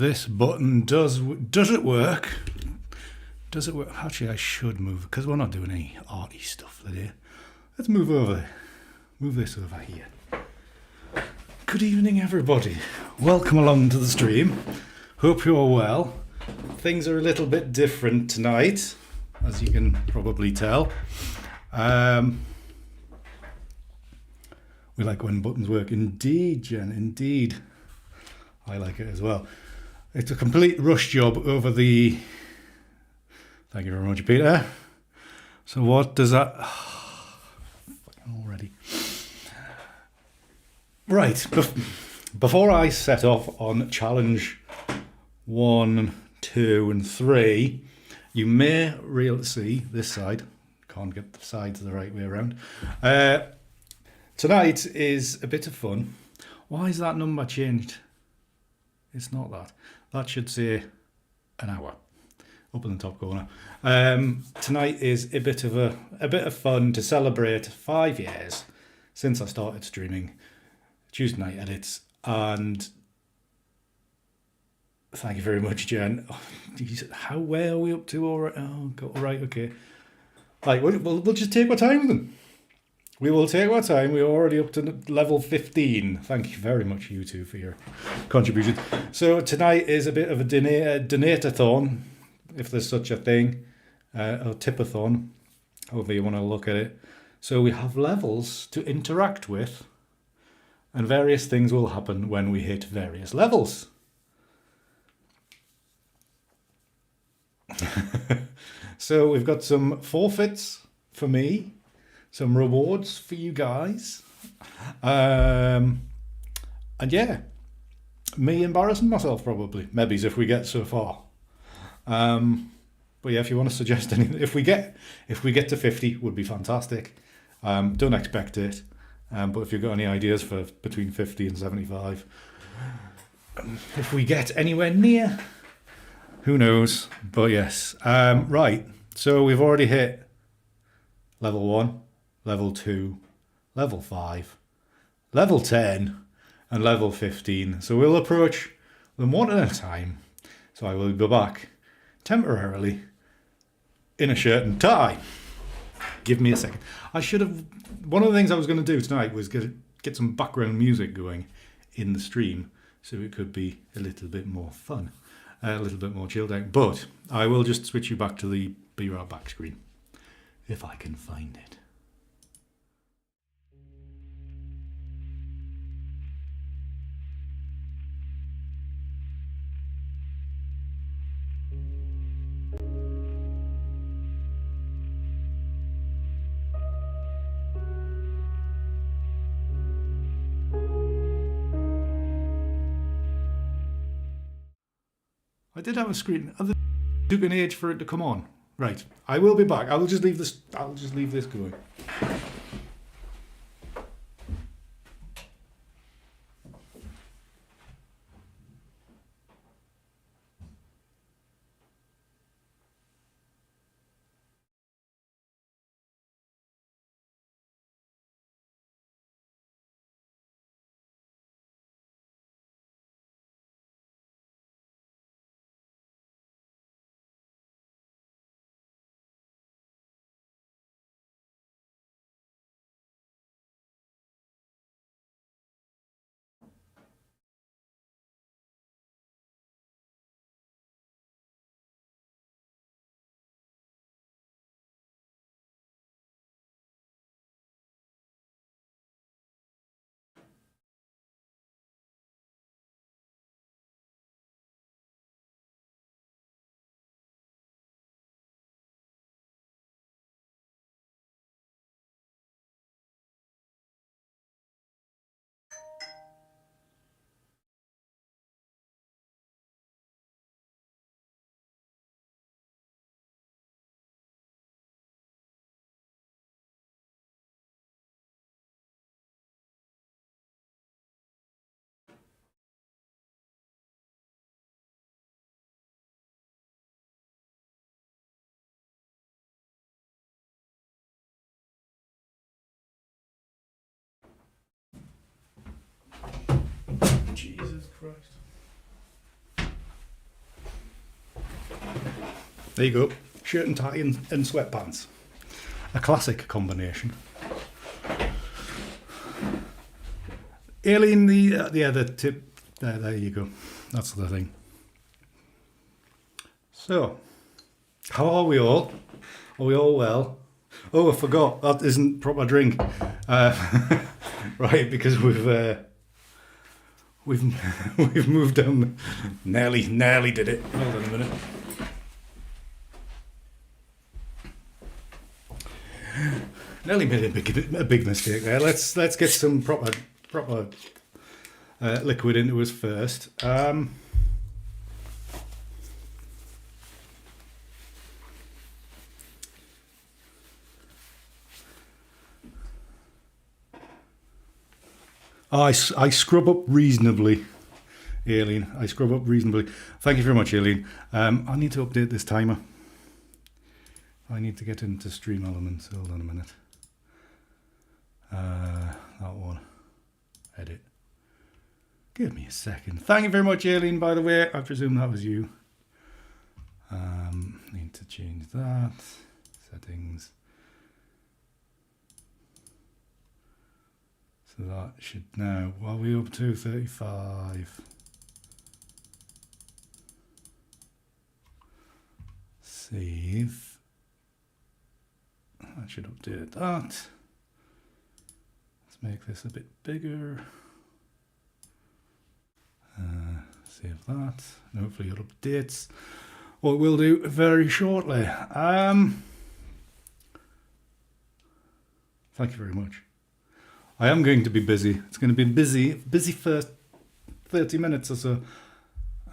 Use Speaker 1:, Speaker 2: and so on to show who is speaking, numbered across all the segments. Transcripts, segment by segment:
Speaker 1: this button does it work? Does it work? Actually, I should move because we're not doing any arty stuff today. Let's move over. Move this over here. Good evening, everybody. Welcome along to the stream. Hope you're well. Things are a little bit different tonight, as you can probably tell. We like when buttons work. Indeed, Jen, indeed. I like it as well. It's a complete rush job over the... Thank you very much, Peter. So what does that... already. Right, before I set off on challenge 1, 2 and 3, you may see this side. Can't get the sides the right way around. Tonight is a bit of fun. Why is that number changed? It's not that. That should say an hour up in the top corner. Tonight is a bit of fun to celebrate 5 years since I started streaming Tuesday night edits, and thank you very much, Jen. Where are we up to? All right, okay. Right, we'll just take our time then. We will take our time. We're already up to level 15. Thank you very much, you two, for your contribution. So tonight is a bit of a donate-a-thon, if there's such a thing, or tip-a-thon, however you want to look at it. So we have levels to interact with, and various things will happen when we hit various levels. So we've got some forfeits for me, some rewards for you guys, and yeah, me embarrassing myself probably, maybe if we get so far. But yeah, if you want to suggest anything, if we get to 50, would be fantastic. Don't expect it, but if you've got any ideas for between 50 and 75, if we get anywhere near, who knows? But yes, right. So we've already hit level 1, level 2, level 5, level 10, and level 15. So we'll approach them one at a time. So I will be back temporarily in a shirt and tie. Give me a second. One of the things I was going to do tonight was get some background music going in the stream, so it could be a little bit more fun, a little bit more chilled out. But I will just switch you back to the Be Right Back screen, if I can find it. I did have a screen. It took an age for it to come on. Right, I will be back. I'll just leave this going. There you go. Shirt and tie and sweatpants. A classic combination. Aileen, the tip. There you go. That's the thing. So, how are we all? Are we all well? Oh, I forgot. That isn't proper drink. Right, because we've moved down. Nearly did it. Hold on a minute. Nearly made a big mistake there. Let's get some proper liquid into us first. I scrub up reasonably, Aileen. I scrub up reasonably. Thank you very much, Aileen. I need to update this timer. I need to get into Stream Elements. Hold on a minute. That one. Edit. Give me a second. Thank you very much, Aileen, by the way. I presume that was you. Need to change that. Settings. So that should now, what are we up to? 35. Save. I should update that. Let's make this a bit bigger. Save that. And hopefully it updates. What we'll do very shortly. Thank you very much. I am going to be busy. It's going to be busy first 30 minutes or so.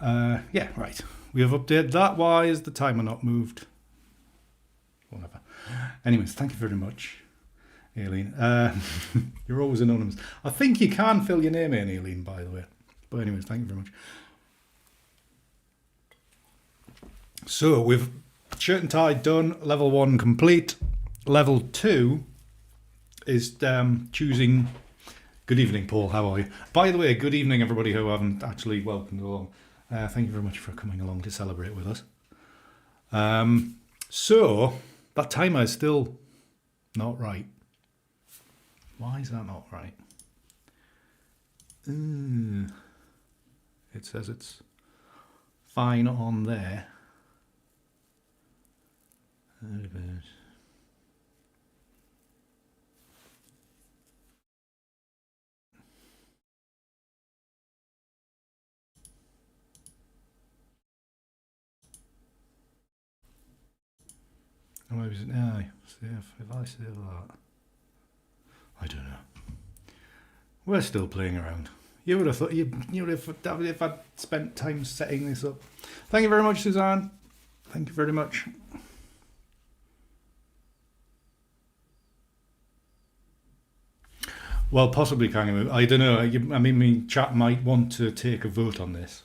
Speaker 1: Yeah, right. We have updated that. Why is the timer not moved? Whatever. Anyways, thank you very much, Aileen. You're always anonymous. I think you can fill your name in, Aileen, by the way. But anyways, thank you very much. So we've shirt and tie done. Level 1 complete. Level 2 is choosing. Good evening, Paul. How are you? By the way, good evening, everybody who haven't actually welcomed along. Thank you very much for coming along to celebrate with us. So that timer is still not right. Why is that not right? It says it's fine on there. Or maybe no, if I save that. I don't know. We're still playing around. You would have thought you would have if I'd spent time setting this up. Thank you very much, Suzanne. Thank you very much. Well, possibly Kangaroo. I don't know. I mean, chat might want to take a vote on this,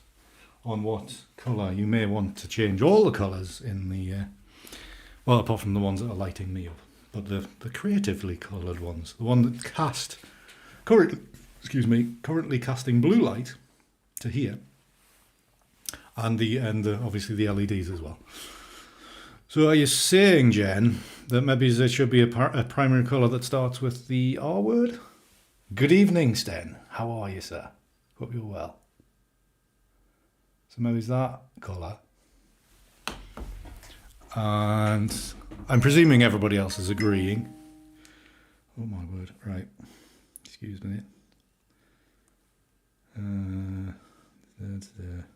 Speaker 1: on what colour. You may want to change all the colours in the, well, apart from the ones that are lighting me up, but the creatively coloured ones, the one that currently casting blue light to here, and obviously the LEDs as well. So are you saying, Jen, that maybe there should be a primary colour that starts with the R word? Good evening, Sten. How are you, sir? Hope you're well. So maybe it's that colour. And I'm presuming everybody else is agreeing. Oh my word, right. Excuse me. That's there.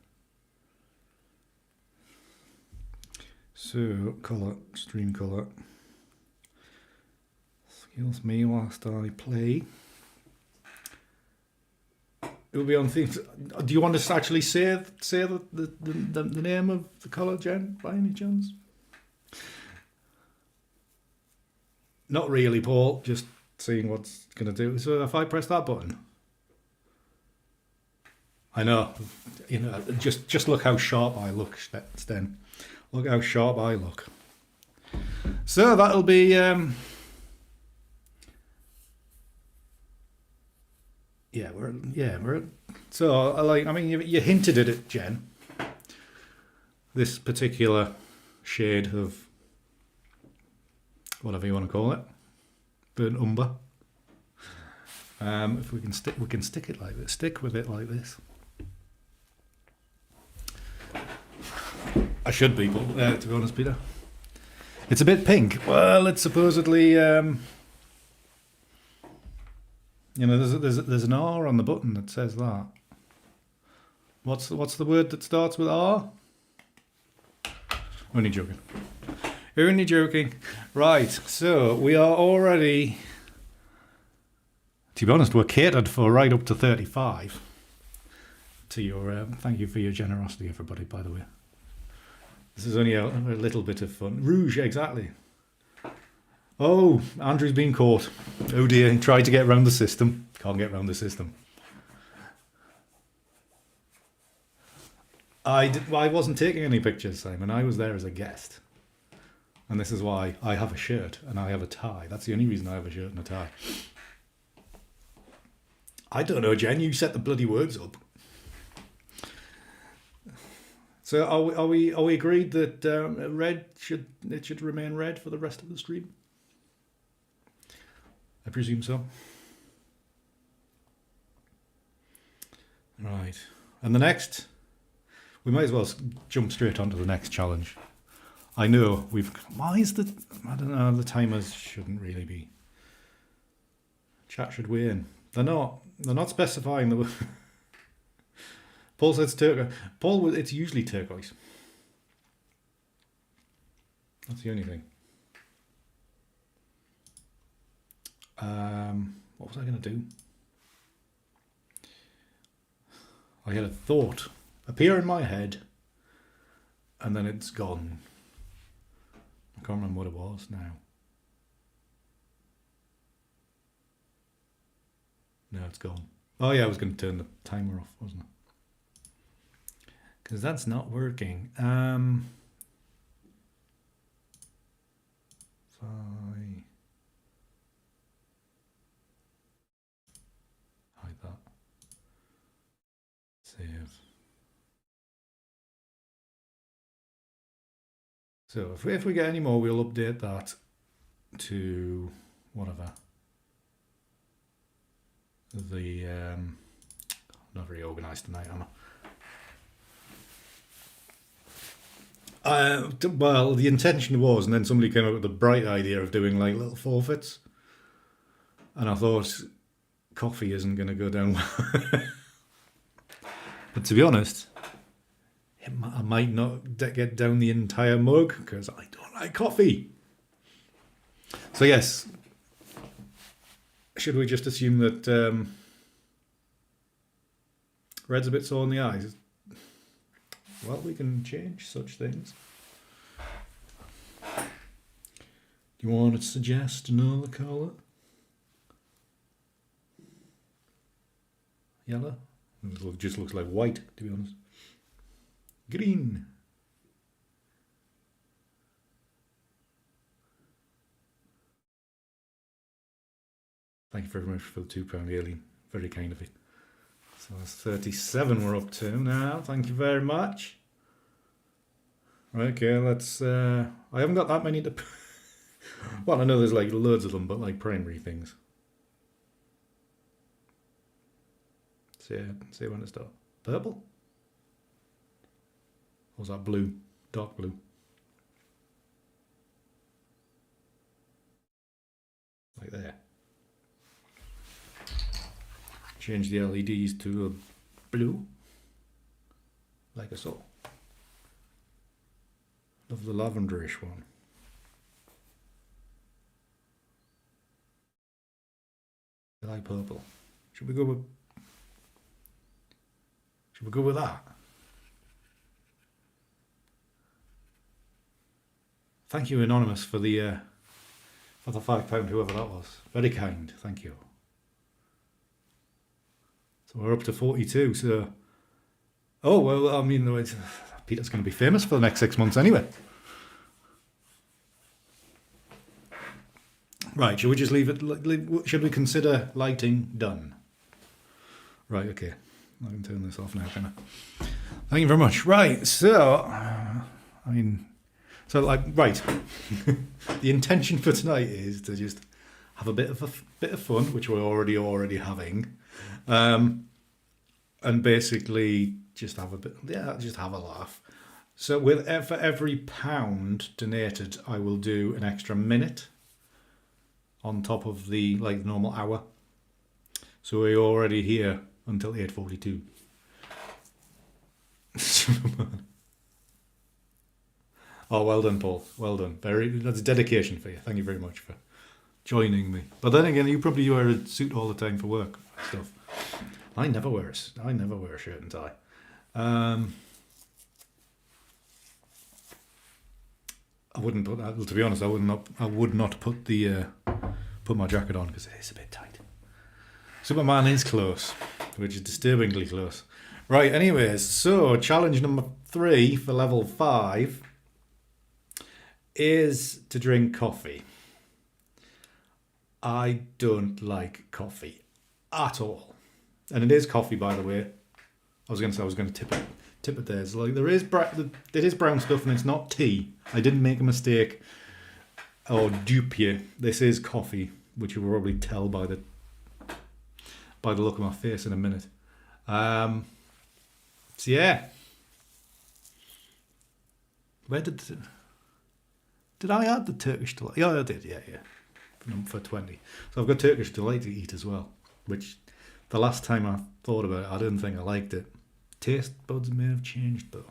Speaker 1: So, colour, stream colour. Excuse me whilst I play. It will be on themes. Do you want us to actually say the name of the colour, Jen, by any chance? Not really, Paul. Just seeing what's going to do. So if I press that button, I know. You know. Just look how sharp I look, Sten. Look how sharp I look. So that'll be. We're. So I mean, you hinted at it, Jen. This particular shade of whatever you want to call it, burnt umber. If we can stick it like this, stick with it like this. I should be, but to be honest, Peter, it's a bit pink. Well, it's supposedly, you know, there's an R on the button that says that. What's the word that starts with R? Only joking. Only joking. Right, so we are already, to be honest, we're catered for right up to 35. To your, thank you for your generosity, everybody, by the way. This is only a little bit of fun. Rouge, exactly. Oh, Andrew's been caught. Oh dear, he tried to get around the system. Can't get around the system. I wasn't taking any pictures, Simon. I was there as a guest. And this is why I have a shirt and I have a tie. That's the only reason I have a shirt and a tie. I don't know, Jen. You set the bloody words up. So are we agreed that red should remain red for the rest of the stream? I presume so. Right, and the next, we might as well jump straight onto the next challenge. I know I don't know, the timers shouldn't really be. Chat should weigh in. They're not specifying the. Paul says turquoise. Paul, it's usually turquoise. That's the only thing. What was I going to do? I had a thought appear in my head, and then it's gone. I can't remember what it was now. No, it's gone. Oh yeah, I was going to turn the timer off, wasn't it? Because that's not working. Hide that. Save. So if we get any more, we'll update that to whatever. The not very organised tonight, am I? Well, the intention was, and then somebody came up with the bright idea of doing like little forfeits, and I thought coffee isn't going to go down well. But to be honest, I might not get down the entire mug because I don't like coffee. So yes, should we just assume that red's a bit sore in the eyes? Well, we can change such things. Do you want to suggest another colour? Yellow? It just looks like white, to be honest. Green. Thank you very much for the £2 alien. Very kind of you. So that's 37 we're up to now. Thank you very much. Okay, let's... I haven't got that many to... Well, I know there's like loads of them, but like primary things. See when it starts. Purple? Or was that blue? Dark blue. Like there. Change the LEDs to a blue. Like I saw. Love the lavenderish one. I like purple. Should we go with that? Thank you, Anonymous, for the £5, whoever that was. Very kind, thank you. So we're up to 42, so... Oh, well, I mean, Peter's going to be famous for the next 6 months anyway. Right, should we just leave it... Should we consider lighting done? Right, okay. I can turn this off now, can I? Thank you very much. Right, so... I mean... So, like, right. The intention for tonight is to just have a bit of fun, which we're already having, and basically just have just have a laugh. So, for every £1 donated, I will do an extra minute on top of the normal hour. So we're already here until 8:42. Oh, well done, Paul. Well done. That's dedication for you. Thank you very much for joining me. But then again, you probably wear a suit all the time for work and stuff. I never wear a shirt and tie. I wouldn't put that. Well, to be honest, I would not put my jacket on because it is a bit tight. Superman is close, which is disturbingly close. Right. Anyways, so challenge number 3 for level 5 is to drink coffee. I don't like coffee at all, and it is coffee, by the way. I was going to tip it there. It's like it is brown stuff, and it's not tea. I didn't make a mistake or dupe you. This is coffee, which you will probably tell by the look of my face in a minute. So yeah, where did I add the Turkish Delight? Yeah, I did. Yeah. For 20. So I've got Turkish Delight to eat as well, which the last time I thought about it, I didn't think I liked it. Taste buds may have changed though.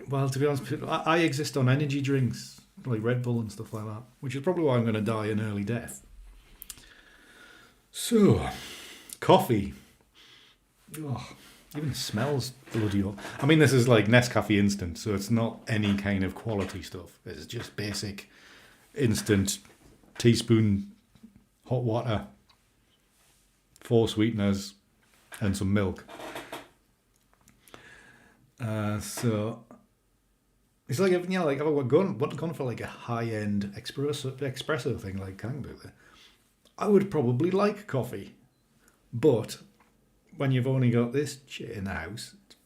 Speaker 1: Well, to be honest, I exist on energy drinks like Red Bull and stuff like that, which is probably why I'm going to die an early death. So, coffee. Oh, even smells bloody awful. I mean, this is like Nescafe instant, so it's not any kind of quality stuff. It's just basic instant teaspoon hot water, 4 sweeteners, and some milk. So it's like I've gone for like a high-end espresso thing like Kangboo. I would probably like coffee, but when you've only got this shit in the house, it's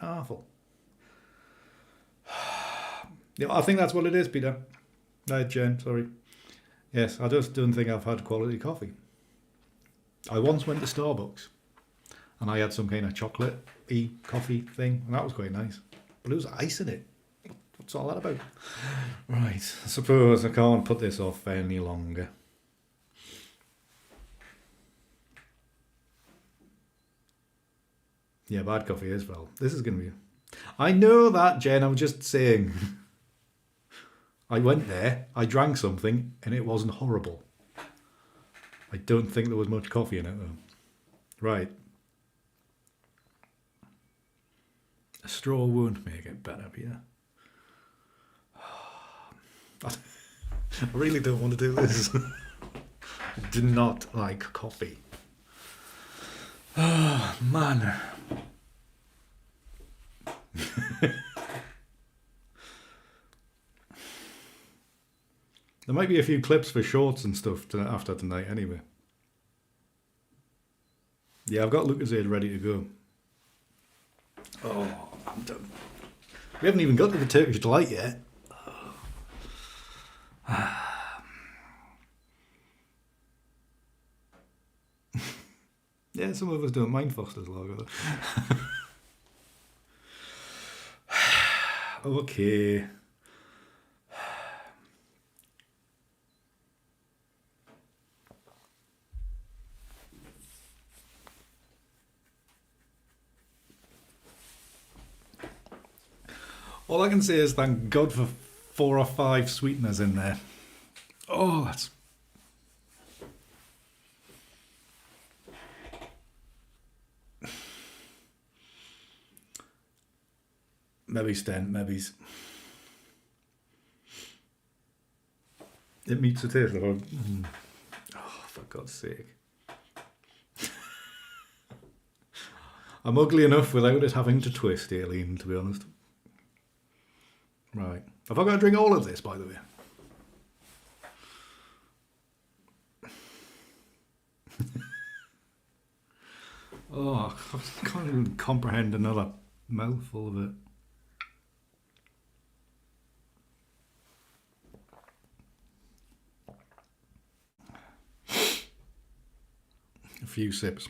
Speaker 1: awful. Yeah, I think that's what it is, Peter. Jen, sorry. Yes, I just don't think I've had quality coffee. I once went to Starbucks and I had some kind of chocolate-y coffee thing, and that was quite nice. But it was ice in it. What's all that about? Right, I suppose I can't put this off any longer. Yeah, bad coffee as well. This is going to be... I know that, Jen. I was just saying. I went there, I drank something, and it wasn't horrible. I don't think there was much coffee in it, though. Right. A straw won't make it better, Peter. I really don't want to do this. I do not like coffee. Oh, man. There might be a few clips for shorts and stuff after tonight anyway. Yeah, I've got Lucozade ready to go. Oh, I'm done. We haven't even got to the Turkish Delight yet. Yeah, some of us don't mind Foster's lager. Okay. All I can say is thank God for 4 or 5 sweeteners in there. Oh, that's... Maybe Sten, maybe. It meets the taste of it. Oh, for God's sake. I'm ugly enough without it having to twist, Aileen, to be honest. Right. Have I got to drink all of this, by the way? Oh, I can't even comprehend another mouthful of it. A few sips.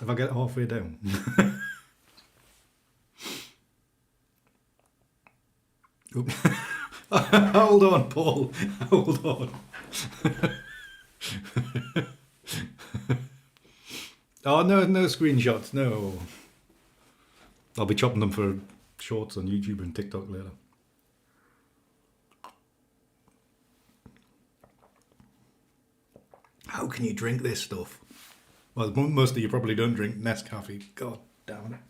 Speaker 1: If I get halfway down. Hold on, Paul. Hold on. Oh, no screenshots, no. I'll be chopping them for shorts on YouTube and TikTok later. How can you drink this stuff? Well, most of you probably don't drink Nescafe. God damn it.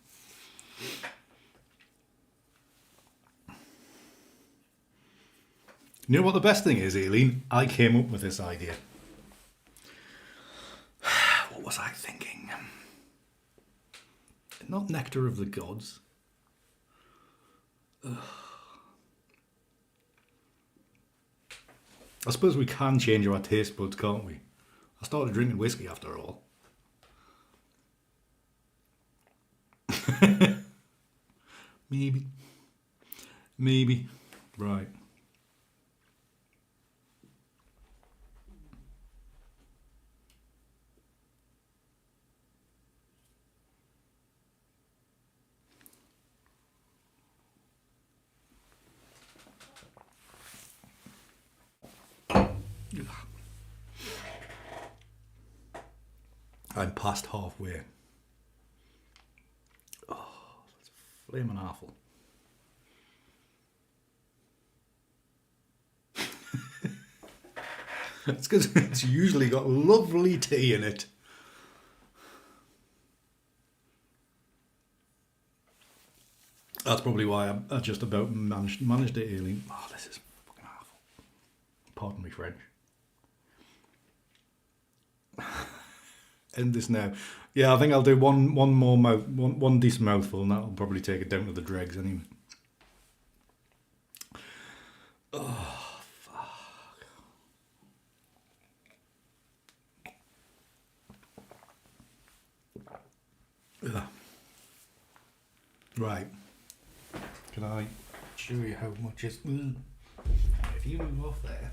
Speaker 1: You know what the best thing is, Aileen? I came up with this idea. What was I thinking? Not nectar of the gods. Ugh. I suppose we can change our taste buds, can't we? I started drinking whiskey after all. Maybe. Right. I'm past halfway. Oh, that's flaming awful. It's because it's usually got lovely tea in it. That's probably why I just about managed it, Aileen. Oh, this is fucking awful. Pardon me, French. End this now. Yeah, I think I'll do one decent mouthful, and that'll probably take it down to the dregs anyway. Oh, fuck. Ugh. Right. Can I show you how much is... If you move off there...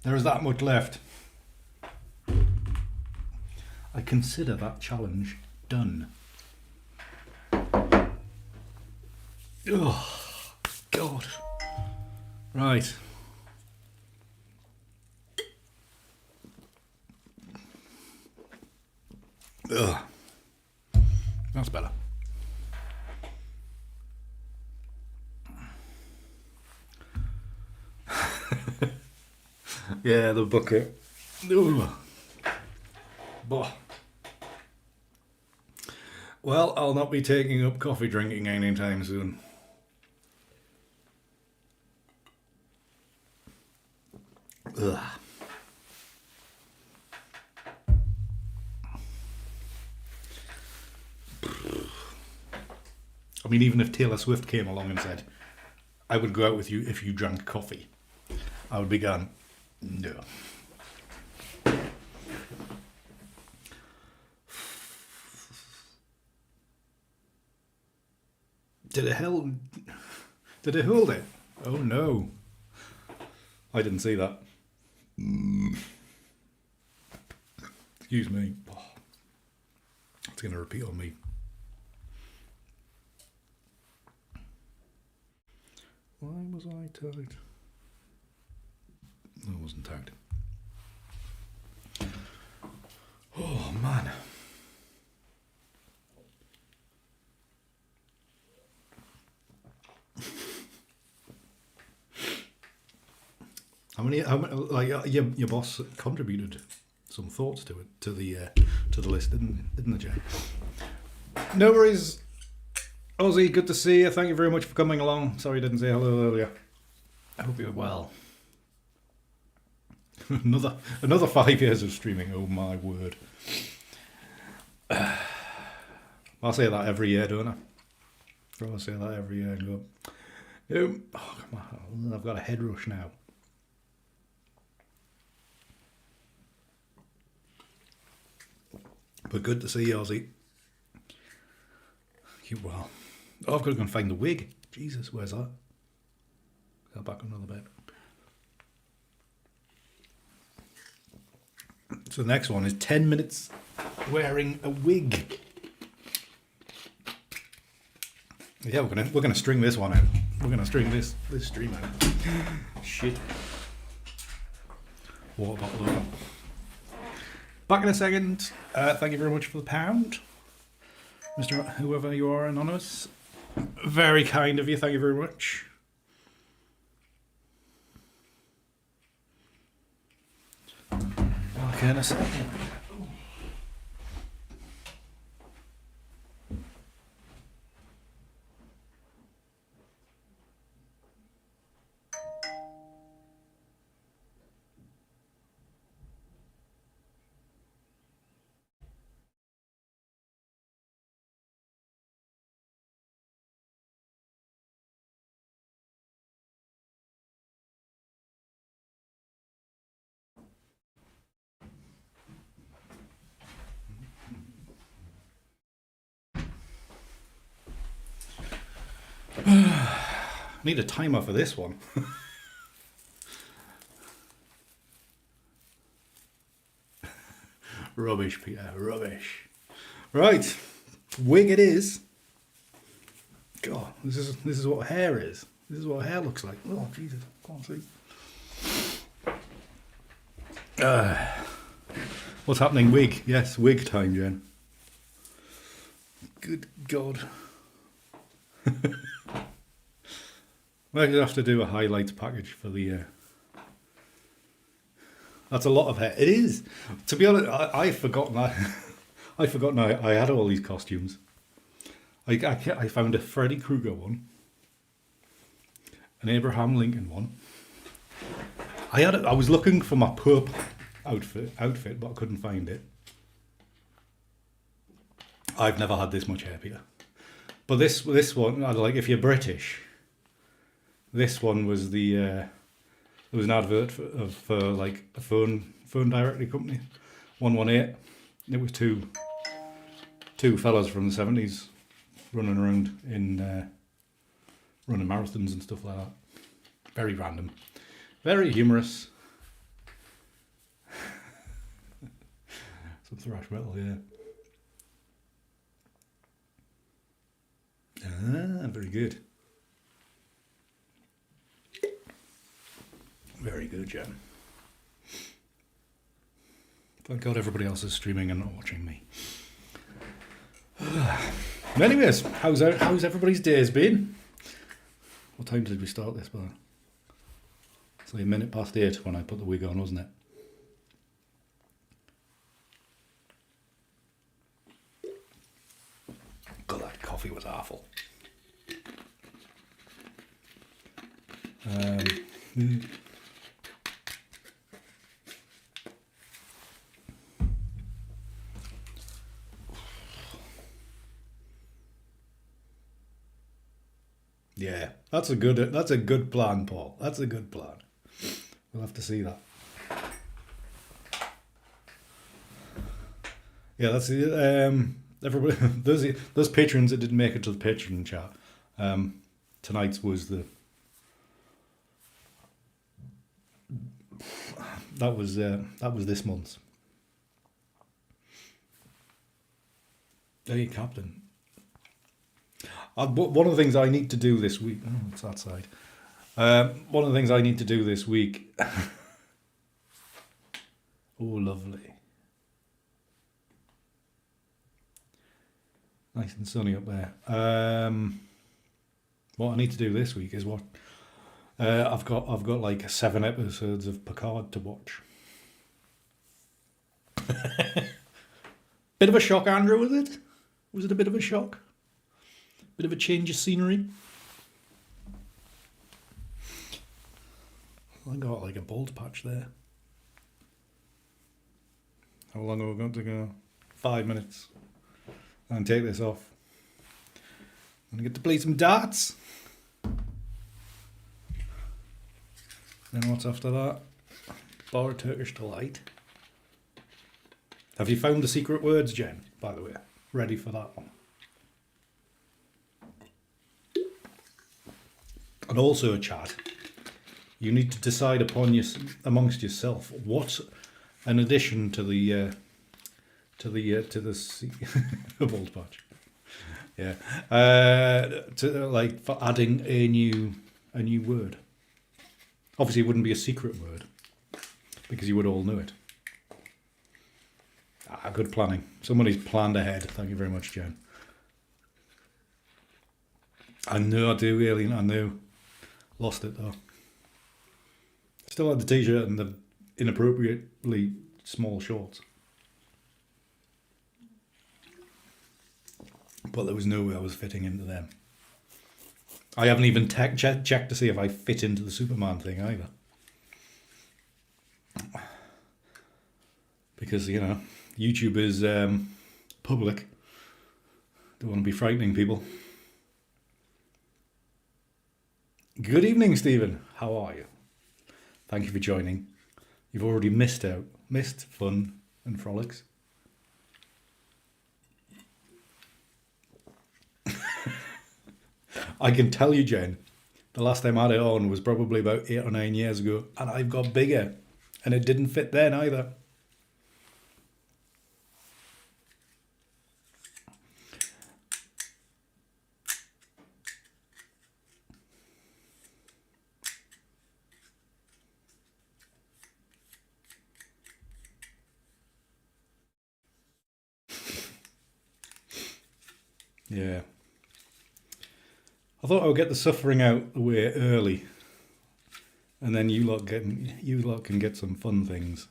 Speaker 1: There is that much left. I consider that challenge done. Oh, God. Right. Ugh. That's better. Yeah, the bucket. Ooh. Bah. Well, I'll not be taking up coffee drinking anytime soon. Ugh. I mean, even if Taylor Swift came along and said, I would go out with you if you drank coffee, I would be going, no. Did it hold it? Oh no. I didn't see that. Excuse me. Oh, it's going to repeat on me. Why was I tagged? No, I wasn't tagged. Oh man. How many like your boss contributed some thoughts to it, to the list, didn't they, Jay? No worries, Ozzy, good to see you. Thank you very much for coming along. Sorry I didn't say hello earlier. I hope you're well. another 5 years of streaming, oh my word. I say that every year, don't I? I say that every year and go, oh, come on, I've got a head rush now. But good to see you, Ozzy. Keep well. Oh, I've got to go and find the wig. Jesus, where's that? Is that back on another bed? So the next one is 10 minutes wearing a wig. Yeah, we're gonna string this one out. We're gonna string this stream out. Shit. Water bottle over. Back in a second. Thank you very much for the £1, Mr. Whoever you are, anonymous. Very kind of you. Thank you very much. Okay, in a second. Need a timer for this one. Rubbish, Peter, rubbish. Right, wig it is. God, this is what hair is. This is what hair looks like. Oh Jesus, can't see. What's happening? Wig, yes, wig time, Jen. Good God. We're going to have to do a highlights package for the... That's a lot of hair. It is. To be honest, I've forgotten that. I've forgotten I had all these costumes. I found a Freddy Krueger one. An Abraham Lincoln one. I was looking for my pup outfit, but I couldn't find it. I've never had this much hair, Peter. But this one, like, if you're British... This one was the there was an advert for like a phone directory company, 118. It was two fellas from the 70s running around in running marathons and stuff like that. Very random, very humorous. Some thrash metal, yeah. Ah, very good. Very good, Jen. Thank God everybody else is streaming and not watching me. Anyways, how's everybody's days been? What time did we start this by? It's like 8:01 when I put the wig on, wasn't it? God, that coffee was awful. Yeah, that's a good plan, Paul. That's a good plan. We'll have to see that. Yeah, that's everybody. Those patrons that didn't make it to the Patreon chat. Tonight's was the. That was this month's. Hey, Captain. One of the things I need to do this week... Oh, it's that side. One of the things I need to do this week... Oh, lovely. Nice and sunny up there. What I need to do this week is what... I've got like 7 episodes of Picard to watch. Bit of a shock, Andrew, was it? Was it a bit of a shock? Bit of a change of scenery. I got like a bald patch there. How long are we going to go? 5 minutes. And take this off. I'm gonna get to play some darts. Then what's after that? Bar Turkish Delight. Have you found the secret words, Jen, by the way? Ready for that one? And also, chat, you need to decide upon amongst yourself what, in addition to the bold patch, yeah, to like for adding a new word. Obviously, it wouldn't be a secret word because you would all know it. Good planning. Somebody's planned ahead. Thank you very much, Jen. I know I do, Alien. I know. Lost it though. Still had the t-shirt and the inappropriately small shorts. But there was no way I was fitting into them. I haven't even checked to see if I fit into the Superman thing either. Because, you know, YouTube is public. Don't want to be frightening people. Good evening, Stephen. How are you? Thank you for joining. You've already missed fun and frolics. I can tell you, Jen, the last time I had it on was probably about 8 or 9 years ago, and I've got bigger, and it didn't fit then either. Yeah. I thought I would get the suffering out the way early, and then you lot can get some fun things.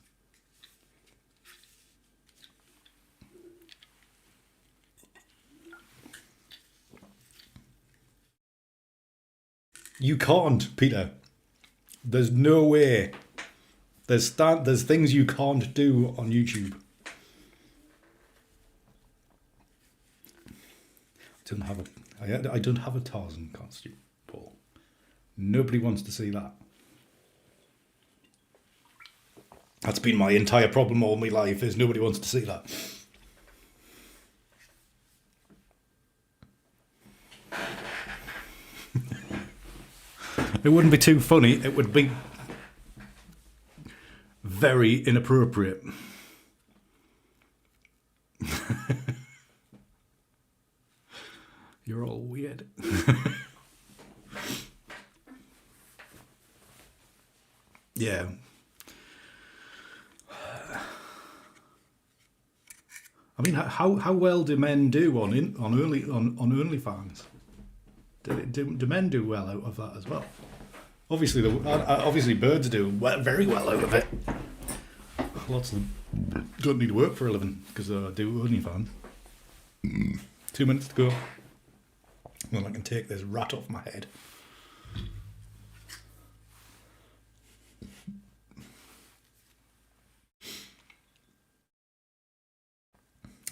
Speaker 1: You can't, Peter. There's no way. There's things you can't do on YouTube. I don't have a Tarzan costume, Paul. Nobody wants to see that. That's been my entire problem all my life, is nobody wants to see that. It wouldn't be too funny, it would be very inappropriate. You're all weird. Yeah. I mean, how well do men do on OnlyFans? Do men do well out of that as well? Obviously birds do very well out of it. Lots of them don't need to work for a living because I do OnlyFans. 2 minutes to go. Then I can take this rat off my head.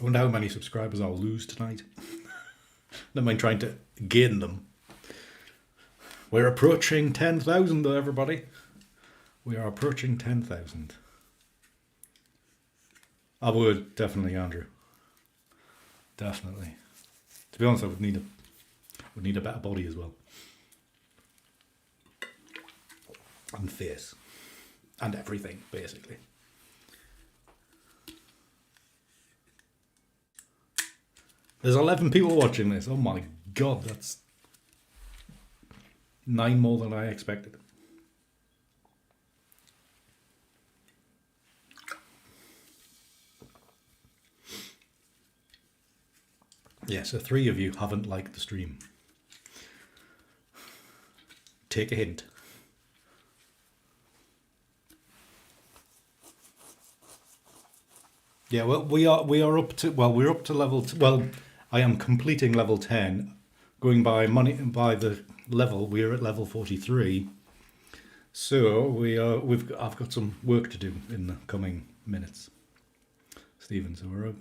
Speaker 1: I wonder how many subscribers I'll lose tonight. Never mind trying to gain them. We're approaching 10,000 though, everybody. We are approaching 10,000. I would, definitely, Andrew. Definitely. To be honest, I would need a better body as well. And face. And everything, basically. There's 11 people watching this. Oh my god, that's 9 more than I expected. Yeah, so 3 of you haven't liked the stream. Take a hint. Yeah, well, we're up to level. Well, I am completing level 10, going by the level. We're at level 43, so I've got some work to do in the coming minutes, Stephen. So we're up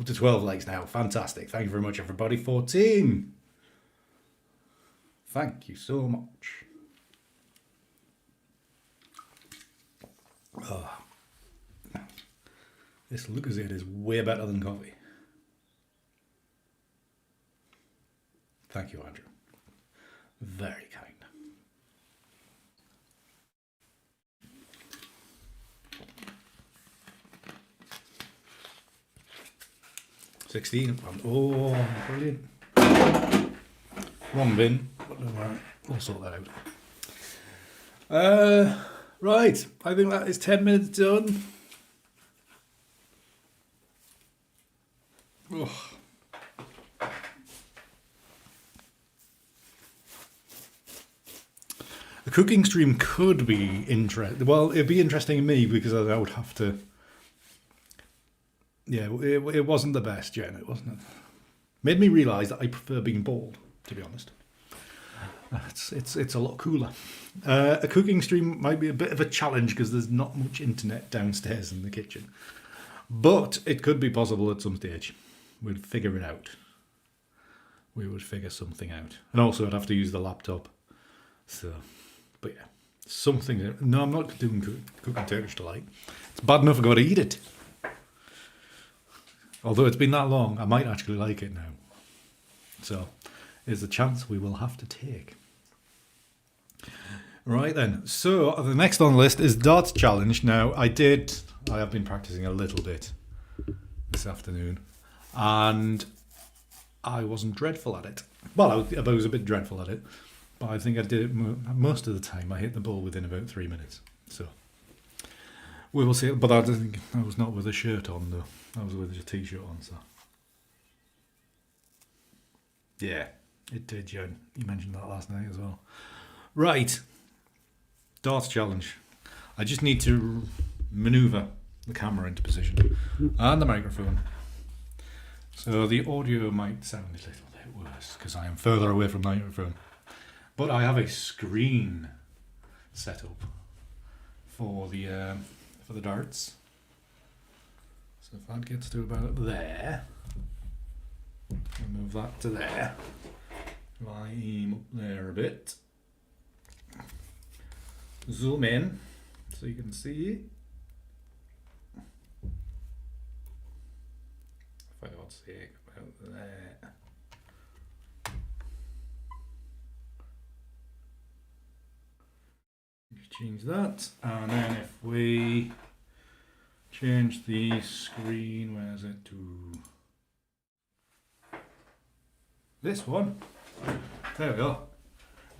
Speaker 1: to 12 likes now. Fantastic! Thank you very much, everybody. 14. Thank you so much. This Lucozade is way better than coffee. Thank you, Andrew. Very kind. £16. Oh, brilliant. Wrong bin. But don't worry, we'll sort that out. Right, I think that is 10 minutes done. Ugh. A cooking stream could be interesting. Well, it'd be interesting to me because I would have to. Yeah, it wasn't the best, Jen. It wasn't. Made me realise that I prefer being bald, to be honest. It's a lot cooler. A cooking stream might be a bit of a challenge because there's not much internet downstairs in the kitchen, but it could be possible at some stage. We'd figure it out. We would figure something out, and also I'd have to use the laptop. So, but yeah, something. No, I'm not doing cooking Turkish Delight. It's bad enough I've got to eat it. Although it's been that long, I might actually like it now. So, there's a chance we will have to take. Right then, so the next on the list is Darts Challenge. Now, I have been practicing a little bit this afternoon, and I wasn't dreadful at it. Well, I was a bit dreadful at it, but I think I did it most of the time. I hit the ball within about 3 minutes. So, we will see. But I was not with a shirt on, though. I was with a t-shirt on, so. Yeah, it did, Joan. You mentioned that last night as well. Right. Darts Challenge. I just need to manoeuvre the camera into position and the microphone. So the audio might sound a little bit worse because I am further away from the microphone. But I have a screen set up for the darts. So if that gets to about there, I'll move that to there. If I aim up there a bit, zoom in so you can see. For God's sake, about there. Change that, and then if we change the screen, where's it to? This one. There we go.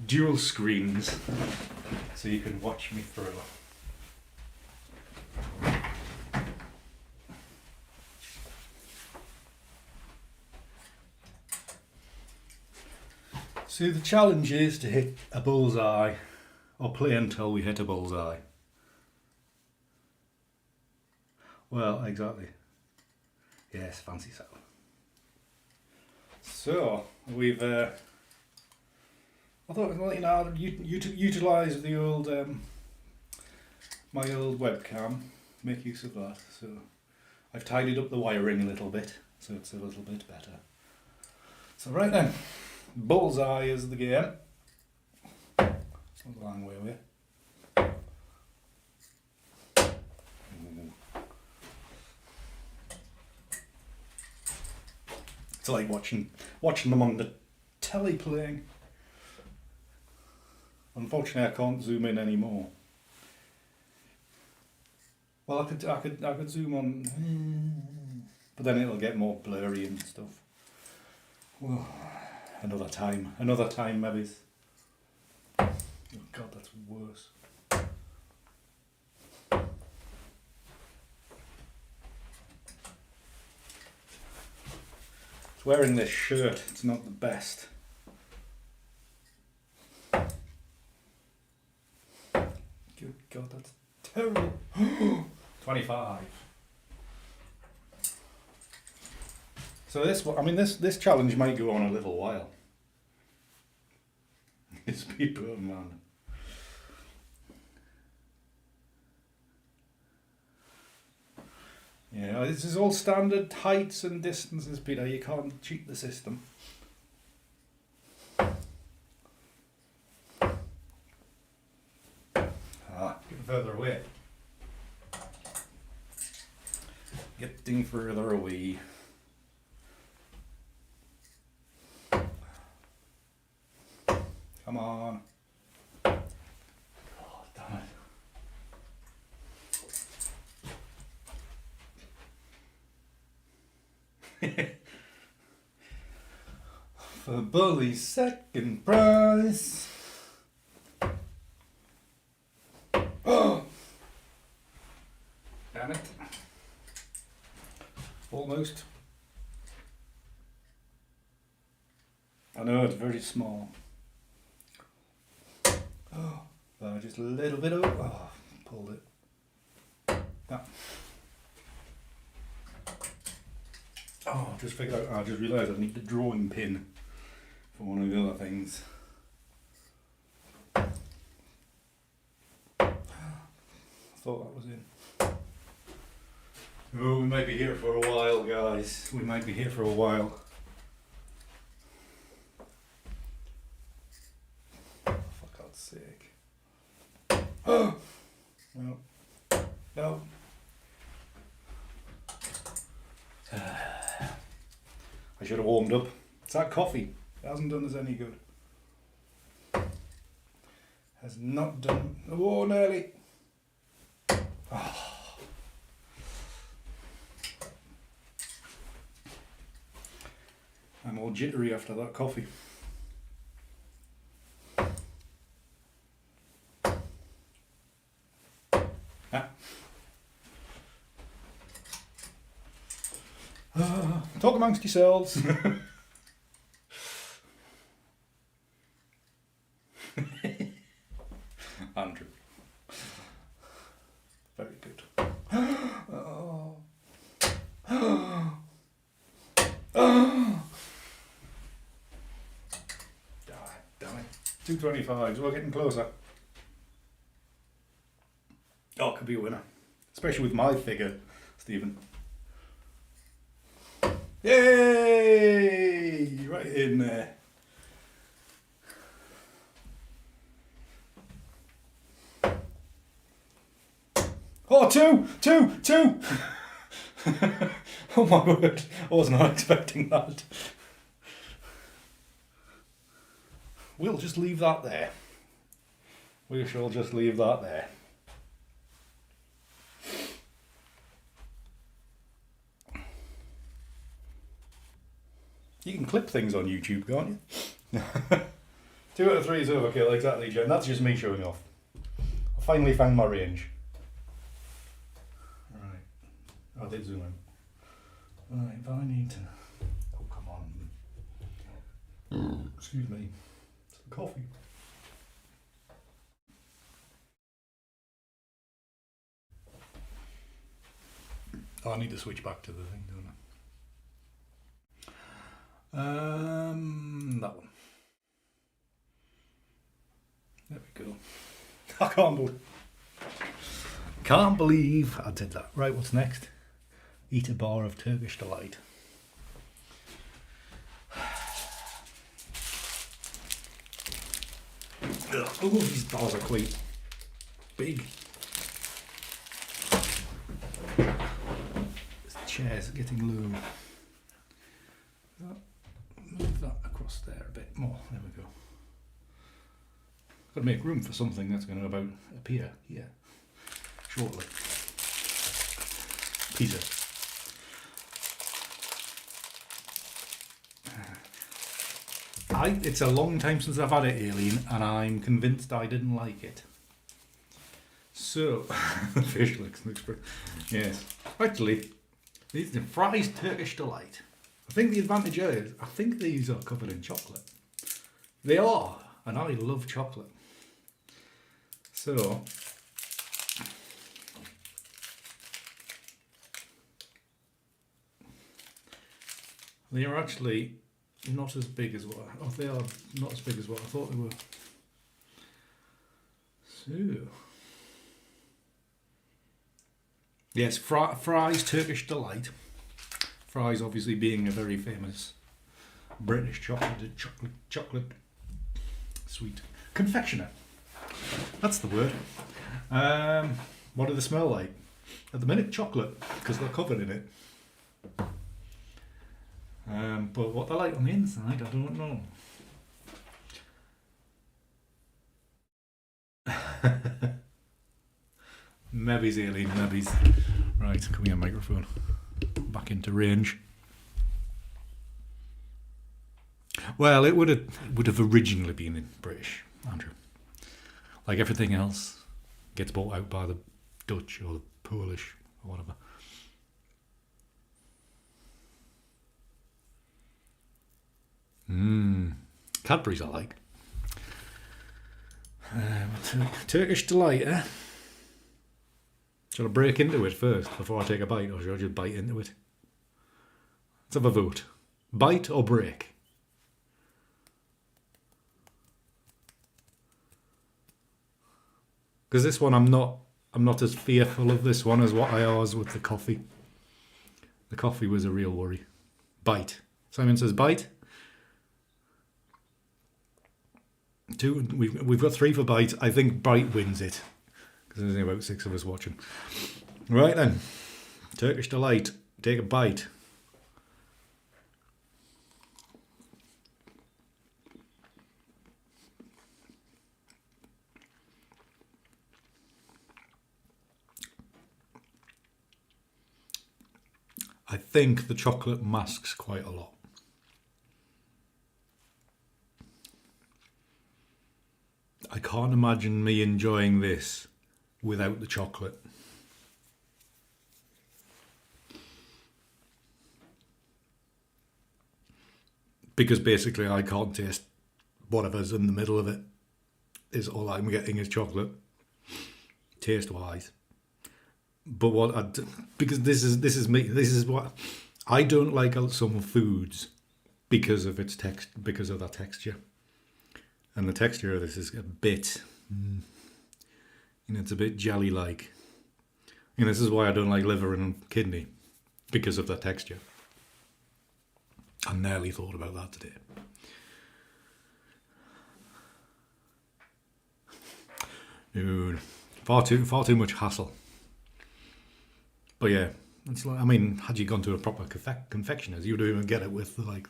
Speaker 1: Dual screens, so you can watch me through. So the challenge is to hit a bullseye, or play until we hit a bullseye. Well, exactly. Yes, fancy so. So we've. I thought, well, you know, utilise the old, my old webcam, make use of that. So I've tidied up the wiring a little bit, so it's a little bit better. So right then, Bullseye is the game. It's not a long way away. It's like watching them on the telly playing. Unfortunately, I can't zoom in anymore. Well, I could zoom on, but then it'll get more blurry and stuff. Well, another time maybe. Oh God, that's worse. It's wearing this shirt, it's not the best. Good God, that's terrible. 25. So this challenge might go on a little while. It's people, man. Yeah, this is all standard heights and distances, Peter. You can't cheat the system. Getting further away. Getting further away. Come on. Oh, damn it. For Bully's second prize. Oh! Damn it. Almost. I know it's very small. Oh, just a little bit of. Oh, pulled it. That. Oh, just figured out. I just realised I need the drawing pin for one of the other things. I thought that was in. Oh, we might be here for a while, guys. We might be here for a while. Oh, for God's sake. Oh! No. No. I should have warmed up. It's that coffee. It hasn't done us any good. Has not done. Oh, nearly. Oh. I'm all jittery after that coffee. Talk amongst yourselves. Andrew. Very good. Oh. Oh. Damn it. 225. We're getting closer. Oh, it could be a winner. Especially with my figure, Stephen. Yay! Right in there. Oh, two! Oh my word, I was not expecting that. We'll just leave that there. We shall just leave that there. You can clip things on YouTube, can't you? 2 out of 3 is overkill, exactly, Jen. That's just me showing off. I finally found my range. Right. I did zoom in. Right, but I need to... Oh, come on. Excuse me. It's the coffee. Oh, I need to switch back to the thing, don't I? That one. There we go. I can't believe I did that. Right, what's next? Eat a bar of Turkish Delight. Oh, these bars are quite big. This chair's getting low. Move that across there a bit more. There we go. Got to make room for something that's going to about appear here shortly. Pizza. It's a long time since I've had it, Aileen, and I'm convinced I didn't like it. So, the fish looks pretty. Yes. Actually, these are fries Turkish Delight. I think the advantage is, I think these are covered in chocolate. They are, and I love chocolate. So, they are actually not as big as what they are not as big as what I thought they were. So, yes, fries Turkish Delight. Fries obviously being a very famous British chocolate sweet confectioner. That's the word. What do they smell like? At the minute, chocolate, because they're covered in it. But what they're like on the inside, I don't know. Maybe's Aileen, maybe's. Right, come here, microphone. Back into range. Well, it would have originally been in British, Andrew. Like everything else gets bought out by the Dutch or the Polish or whatever. Cadbury's I like. Turkish Delight, eh? Shall I break into it first before I take a bite, or shall I just bite into it? Let's have a vote. Bite or break? Because this one I'm not as fearful of this one as what I was with the coffee. The coffee was a real worry. Bite. Simon says bite. Two. We've got 3 for bite. I think bite wins it because there's only about 6 of us watching. Right then, Turkish Delight. Take a bite. I think the chocolate masks quite a lot. I can't imagine me enjoying this without the chocolate. Because basically I can't taste whatever's in the middle of it. Is all I'm getting is chocolate, taste wise. But because this is me. This is what I don't like some foods because of its because of that texture, and the texture of this is a bit, it's a bit jelly-like. This is why I don't like liver and kidney, because of that texture. I nearly thought about that today. Dude, far too much hassle. But yeah, it's like, had you gone to a proper confectioner's, you would even get it with I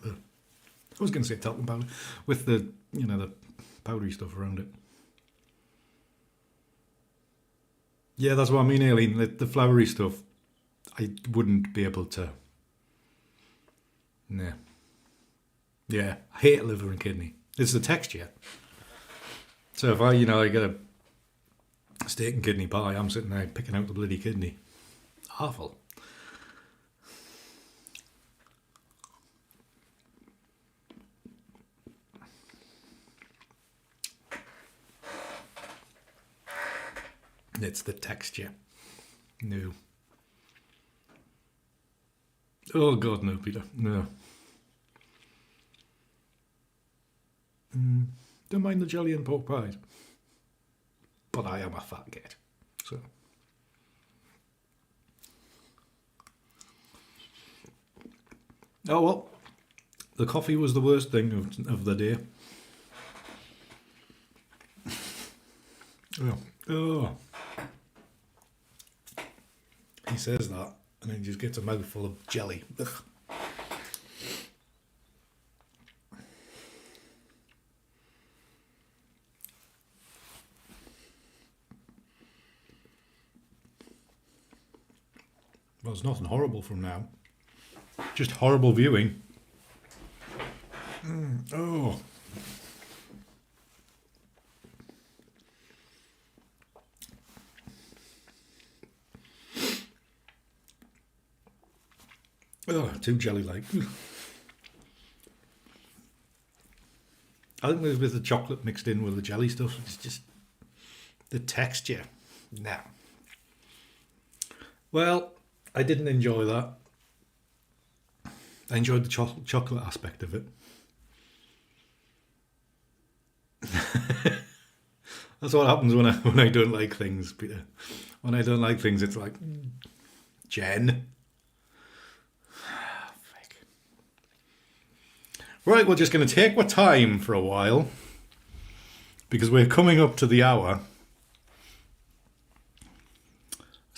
Speaker 1: was going to say talcum powder, with the powdery stuff around it. Yeah, that's what I mean, Aileen. The floury stuff, I wouldn't be able to. Nah. Yeah, I hate liver and kidney. It's the texture. So if I get a steak and kidney pie, I'm sitting there picking out the bloody kidney. Awful. It's the texture. No. Oh God, no, Peter. No. Don't mind the jelly and pork pies. But I am a fat git, so. Oh well, the coffee was the worst thing of the day. Oh. He says that, and then he just gets a mouthful of jelly. Ugh. Well, there's nothing horrible from now. Just horrible viewing. Oh. Oh, too jelly-like. I think with the chocolate mixed in with the jelly stuff, it's just the texture. Nah. Well, I didn't enjoy that. I enjoyed the chocolate aspect of it. That's what happens when I don't like things, Peter. When I don't like things, it's like, Jen. Right, we're just going to take our time for a while because we're coming up to the hour.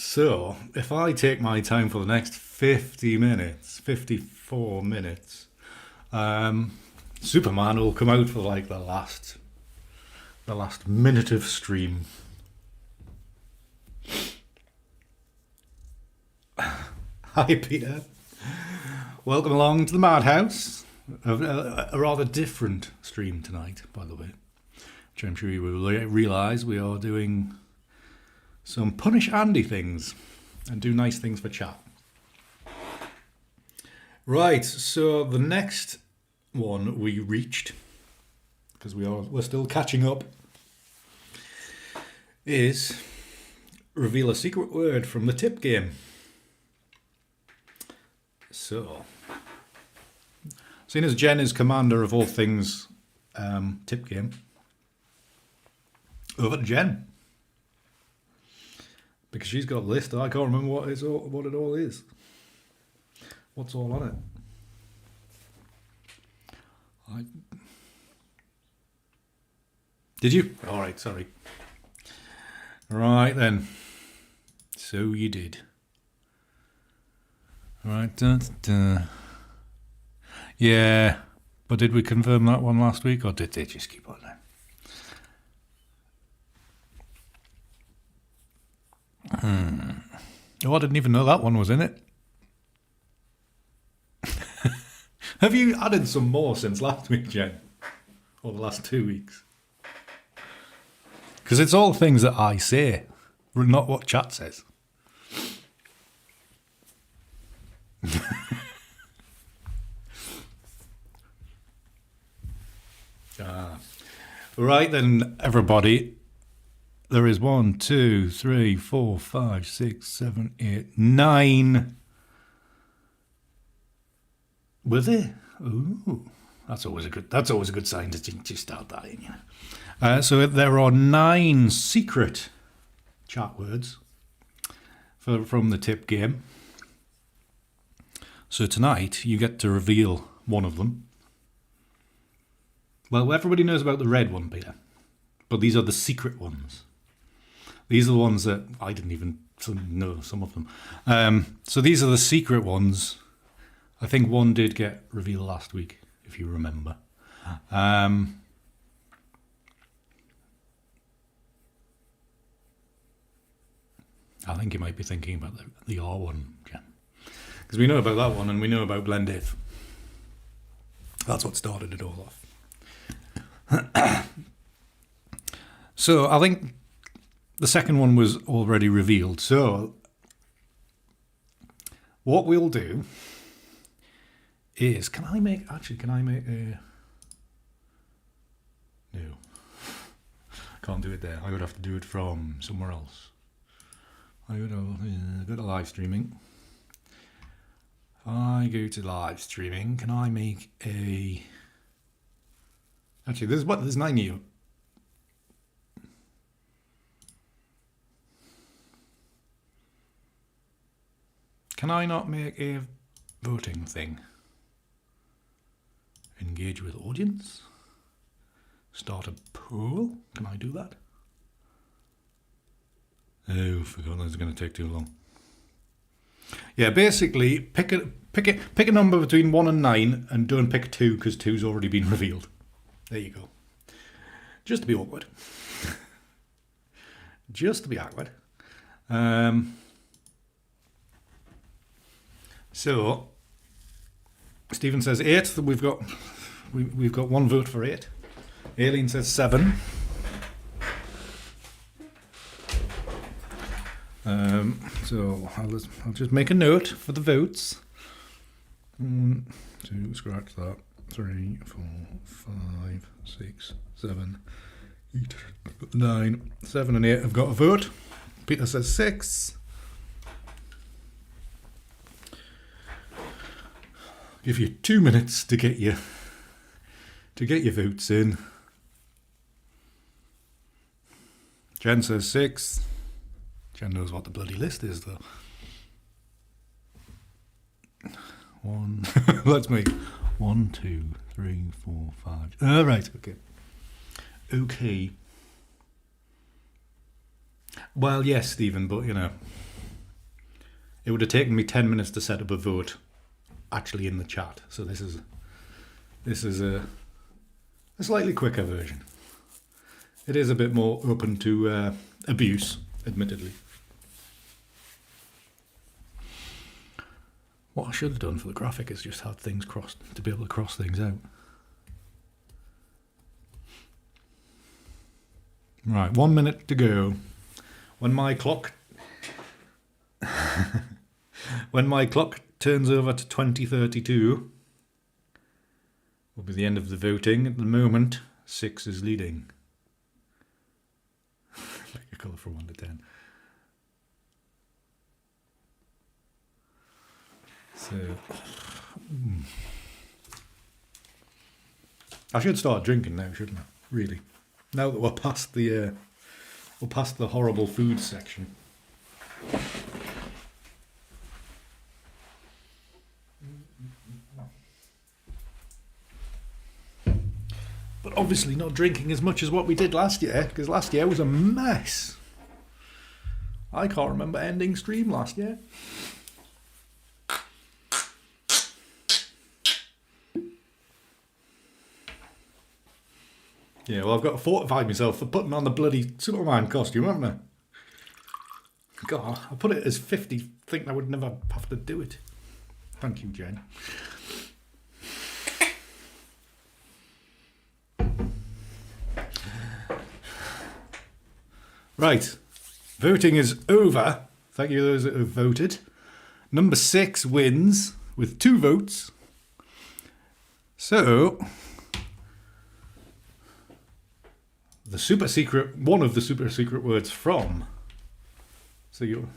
Speaker 1: So, if I take my time for the next 50 minutes, 54 minutes, Superman will come out for like the last minute of stream. Hi, Peter. Welcome along to the Madhouse. A rather different stream tonight, by the way, which I'm sure you will realise we are doing some Punish Andy things and do nice things for chat. Right, so the next one we reached, because we're still catching up, is reveal a secret word from the TipGame. So, seeing as Jen is commander of all things TipGame, over to Jen. Because she's got a list, I can't remember what it all is. What's all on it? Did you? Alright, sorry. Right then. So you did. Right. Yeah. But did we confirm that one last week, or did they just keep on there? Oh, I didn't even know that one was in it. Have you added some more since last week, Jen? Or the last 2 weeks? Because it's all things that I say, not what chat says. Right then, everybody. There is 1, 2, 3, 4, 5, 6, 7, 8, 9. Were there? Ooh, that's always a good sign to start that in. So there are 9 secret chat words from the TipGame. So tonight you get to reveal one of them. Well, everybody knows about the red one, Peter, but these are the secret ones. These are the ones that I didn't even know some of them. So these are the secret ones. I think one did get revealed last week, if you remember. I think you might be thinking about the R one, Jen. Because we know about that one and we know about blend if. That's what started it all off. So I think the second one was already revealed. So what we'll do is, can I make a... No. Can't do it there. I would have to do it from somewhere else. I would go to live streaming. If I go to live streaming, can I make a... Actually, there's 9 of you. Can I not make a voting thing? Engage with audience? Start a poll? Can I do that? Oh, forgot that's going to take too long. Yeah, basically, pick a number between 1 and 9 and don't pick 2 because 2's already been revealed. There you go. Just to be awkward. Just to be awkward. So, Stephen says 8. We've got 1 vote for 8. Aileen says 7. So I'll just make a note for the votes. 1, 2, scratch that. 3, 4, 5, 6, 7, 8, 9, 7 and 8 have got a vote. Peter says 6. Give you 2 minutes to get your votes in. Jen says 6. Jen knows what the bloody list is, though. 1. Let's make 1, 2, 3, 4, 5. Oh, right. Okay. Okay. Well, yes, Stephen, but you know, it would have taken me 10 minutes to set up a vote actually in the chat. So this is a slightly quicker version. It is a bit more open to abuse, admittedly. What I should have done for the graphic is just have things crossed to be able to cross things out. Right, 1 minute to go. When my clock turns over to 2032, will be the end of the voting. At the moment, 6 is leading. Pick a colour from 1 to 10. So, I should start drinking now, shouldn't I? Really, now that we're past the horrible food section. But obviously not drinking as much as what we did last year, because last year was a mess. I can't remember ending stream last year. Yeah, well, I've got to fortify myself for putting on the bloody Superman costume, haven't I? God, I put it as 50, think I would never have to do it. Thank you, Jen. Right, voting is over. Thank you to those that have voted. Number 6 wins with 2 votes. So, the super secret, one of the super secret words from. So you.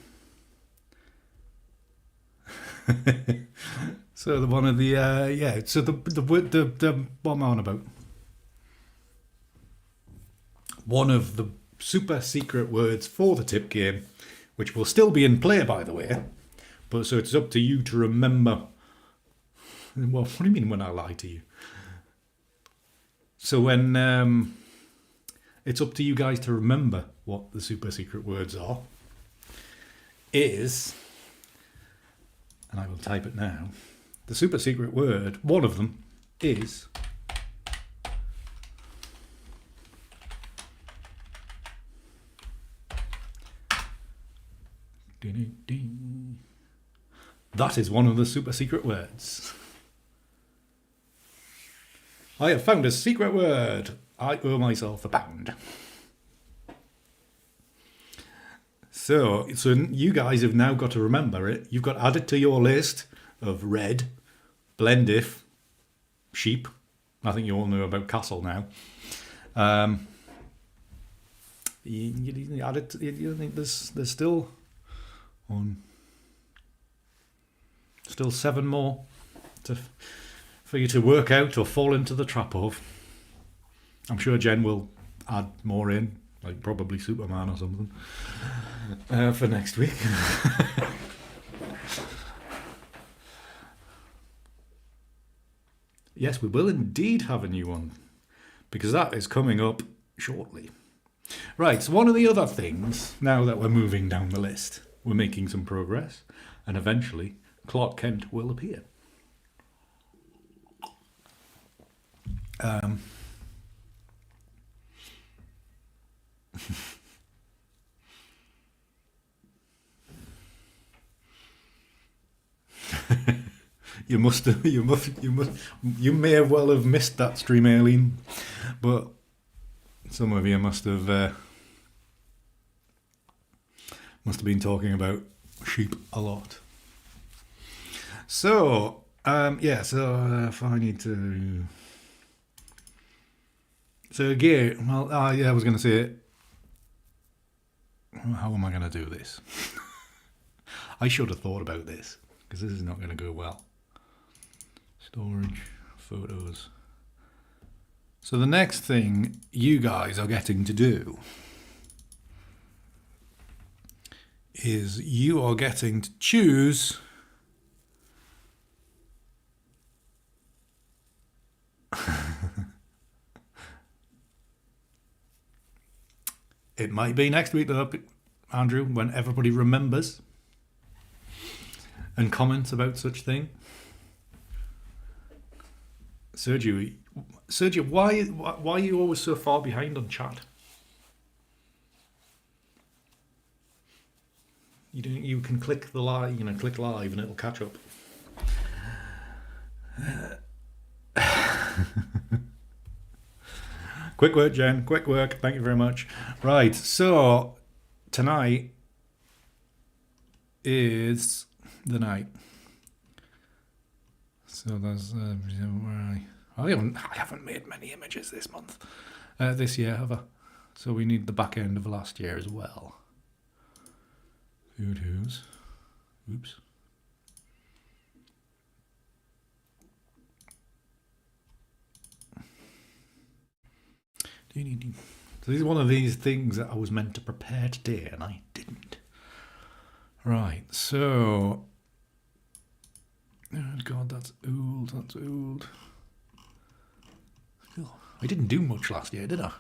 Speaker 1: So the one of the yeah. So the what am I on about? One of the super secret words for the tip game, which will still be in play, by the way. But so it's up to you to remember. Well, what do you mean when I lie to you? So when it's up to you guys to remember what the super secret words are. Is, and I will type it now, the super secret word, one of them is that is one of the super secret words. I have found a secret word. I owe myself £1. So you guys have now got to remember it. You've got to add it to your list of red, blendif, sheep. I think you all know about castle now. You add it. You think there's still 7 more for you to work out or fall into the trap of. I'm sure Jen will add more in, like probably Superman or something, for next week. Yes, we will indeed have a new one, because that is coming up shortly. Right, so one of the other things, now that we're moving down the list, we're making some progress, and eventually Clark Kent will appear. You may have well have missed that stream, Aileen, but some of you must have been talking about sheep a lot. So if I need to, so again, well, I was going to say, how am I going to do this? I should have thought about this, because this is not going to go well. Storage, photos. So the next thing you guys are getting to do is you are getting to choose it might be next week though, Andrew, when everybody remembers. and comments about such thing. Sergio, why are you always so far behind on chat? You can click the live, click live, and it'll catch up. Quick work, Jen. Quick work. Thank you very much. Right, so tonight is the night. So there's I haven't made many images this month, this year, have I? So we need the back end of last year as well. Oops. So this is one of these things that I was meant to prepare today and I didn't. Right, so oh God, that's old. I didn't do much last year, did I?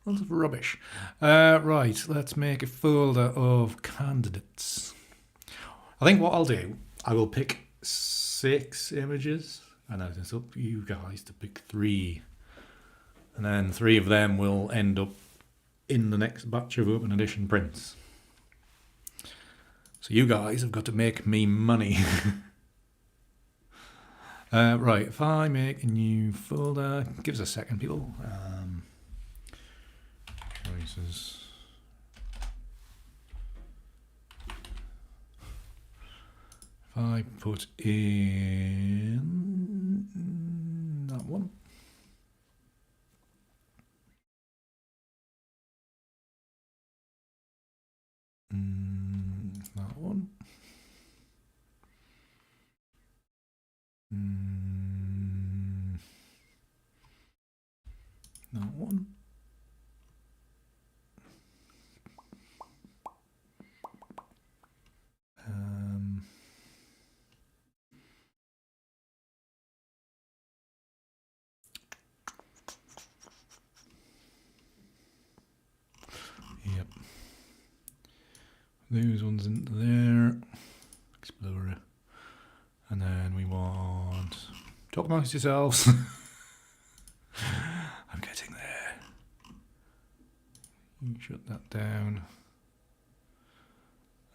Speaker 1: Lots of rubbish. Right, let's make a folder of candidates. I think what I'll do, I will pick 6 images, and then it's up to you guys to pick 3. And then 3 of them will end up in the next batch of open edition prints. So you guys have got to make me money. Right, if I make a new folder, give us a second, people. Choices. If I put in that one. That one. That one. Yep. Those ones into there. Explorer. And then we want talk amongst yourselves. I'm getting there. You shut that down.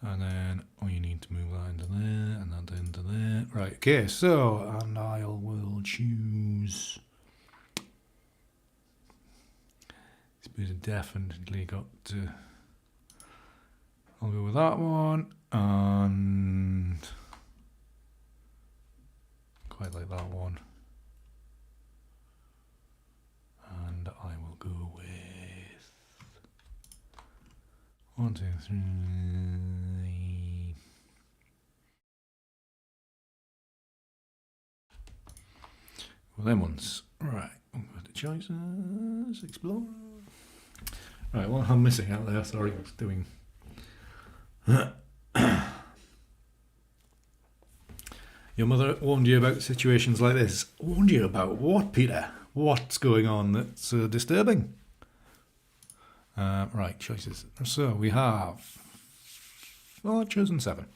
Speaker 1: And then you need to move that into there and that into there. Right, okay, so and I will choose. This bit definitely got to. I'll go with that one and quite like that one. And I will go with 1, 2, 3. Well, them ones. Right, I'll go to choices, explore. Right, what I'm missing out there, sorry, I was doing. Your mother warned you about situations like this. Warned you about what, Peter? What's going on that's disturbing? Right, choices. So we have. Well, I've chosen 7.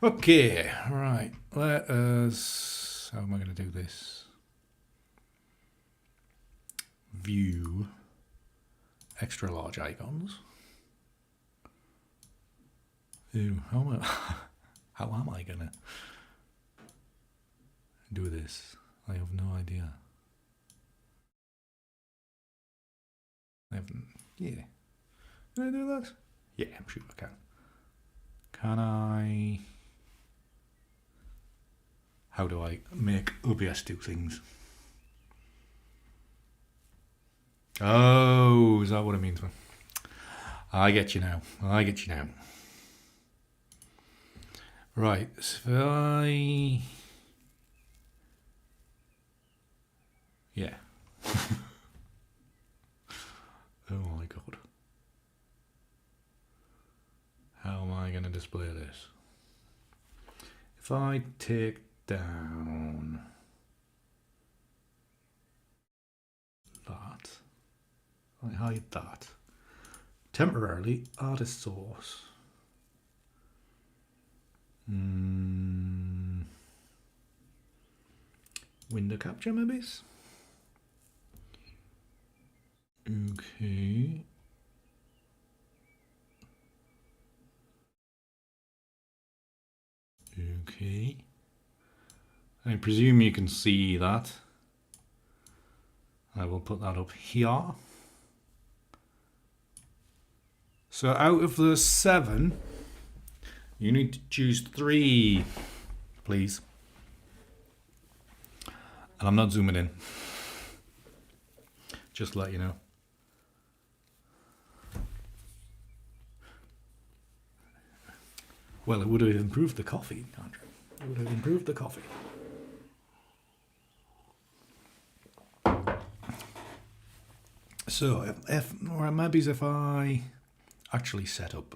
Speaker 1: Okay, right. Let us. How am I going to do this? View. Extra large icons. Ew, how am I going to do this? I have no idea. Yeah. Can I do that? Yeah, I'm sure I can. Can I? How do I make OBS do things? Oh, is that what it means? I get you now. Right, so yeah. Oh my God. How am I going to display this? If I take down that, I hide that. Temporarily, artist source. Render capture, maybe? Okay. Okay. I presume you can see that. I will put that up here. So out of the 7, you need to choose 3, please. And I'm not zooming in. Just to let you know. Well, it would have improved the coffee, Andrew. It would have improved the coffee. So, if I actually set up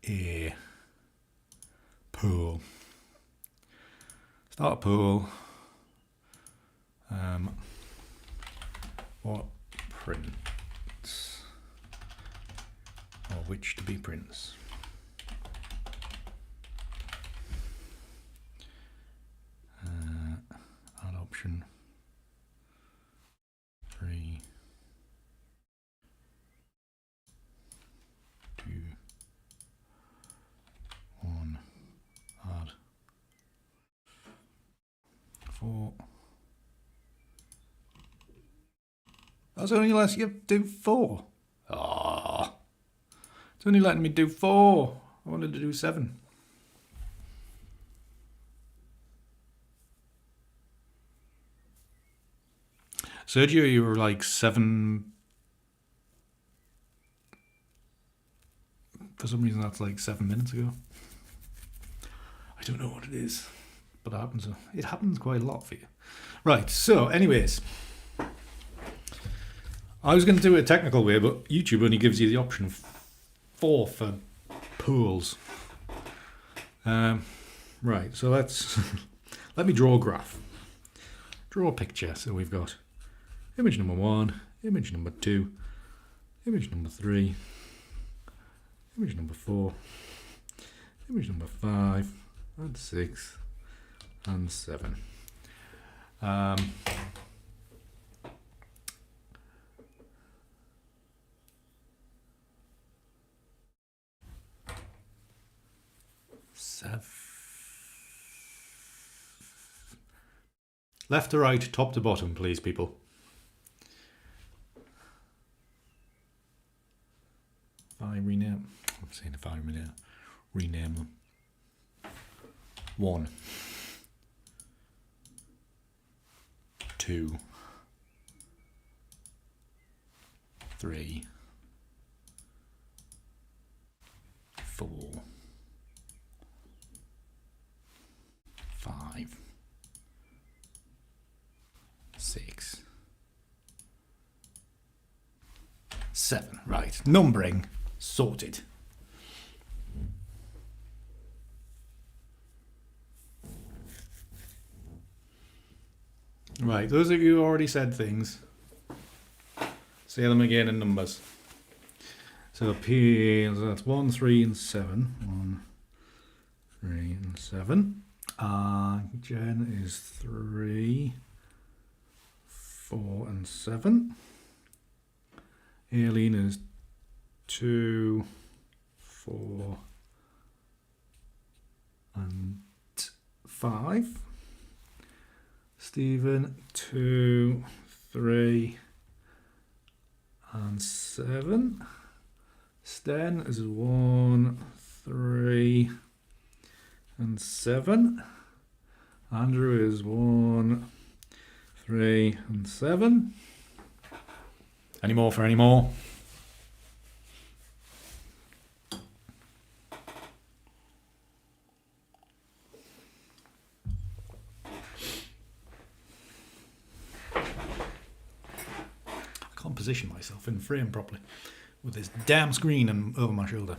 Speaker 1: a pool, start a pool, what prints, or which to be prints. Add option 3, 2, 1, add 4. That's only lets you do 4. Ah, it's only letting me do 4. I wanted to do 7. Sergio, you were like 7. For some reason, that's like 7 minutes ago. I don't know what it is, but it happens. It happens quite a lot for you. Right. So, anyways, I was going to do it a technical way, but YouTube only gives you the option of 4 for pools. Right. So let's let me draw a graph. Draw a picture. So we've got image number 1, image number 2, image number 3, image number 4, image number 5, and 6, and 7. Left to right, top to bottom, please, people. If I rename, I'm saying if I rename them. 1, 2, 3, 4, 5, 6, 7. Right, numbering sorted. Right, those of you who already said things, say them again in numbers. So P, so that's 1, 3, and 7. 1, 3, and 7. Jen is 3, 4, and 7. Aileen is 2, 4, and 5. Stephen 2, 3, and 7. Sten is 1, 3, and 7. Andrew is 1, 3, and 7. Any more for any more? I can't position myself in frame properly with this damn screen and over my shoulder.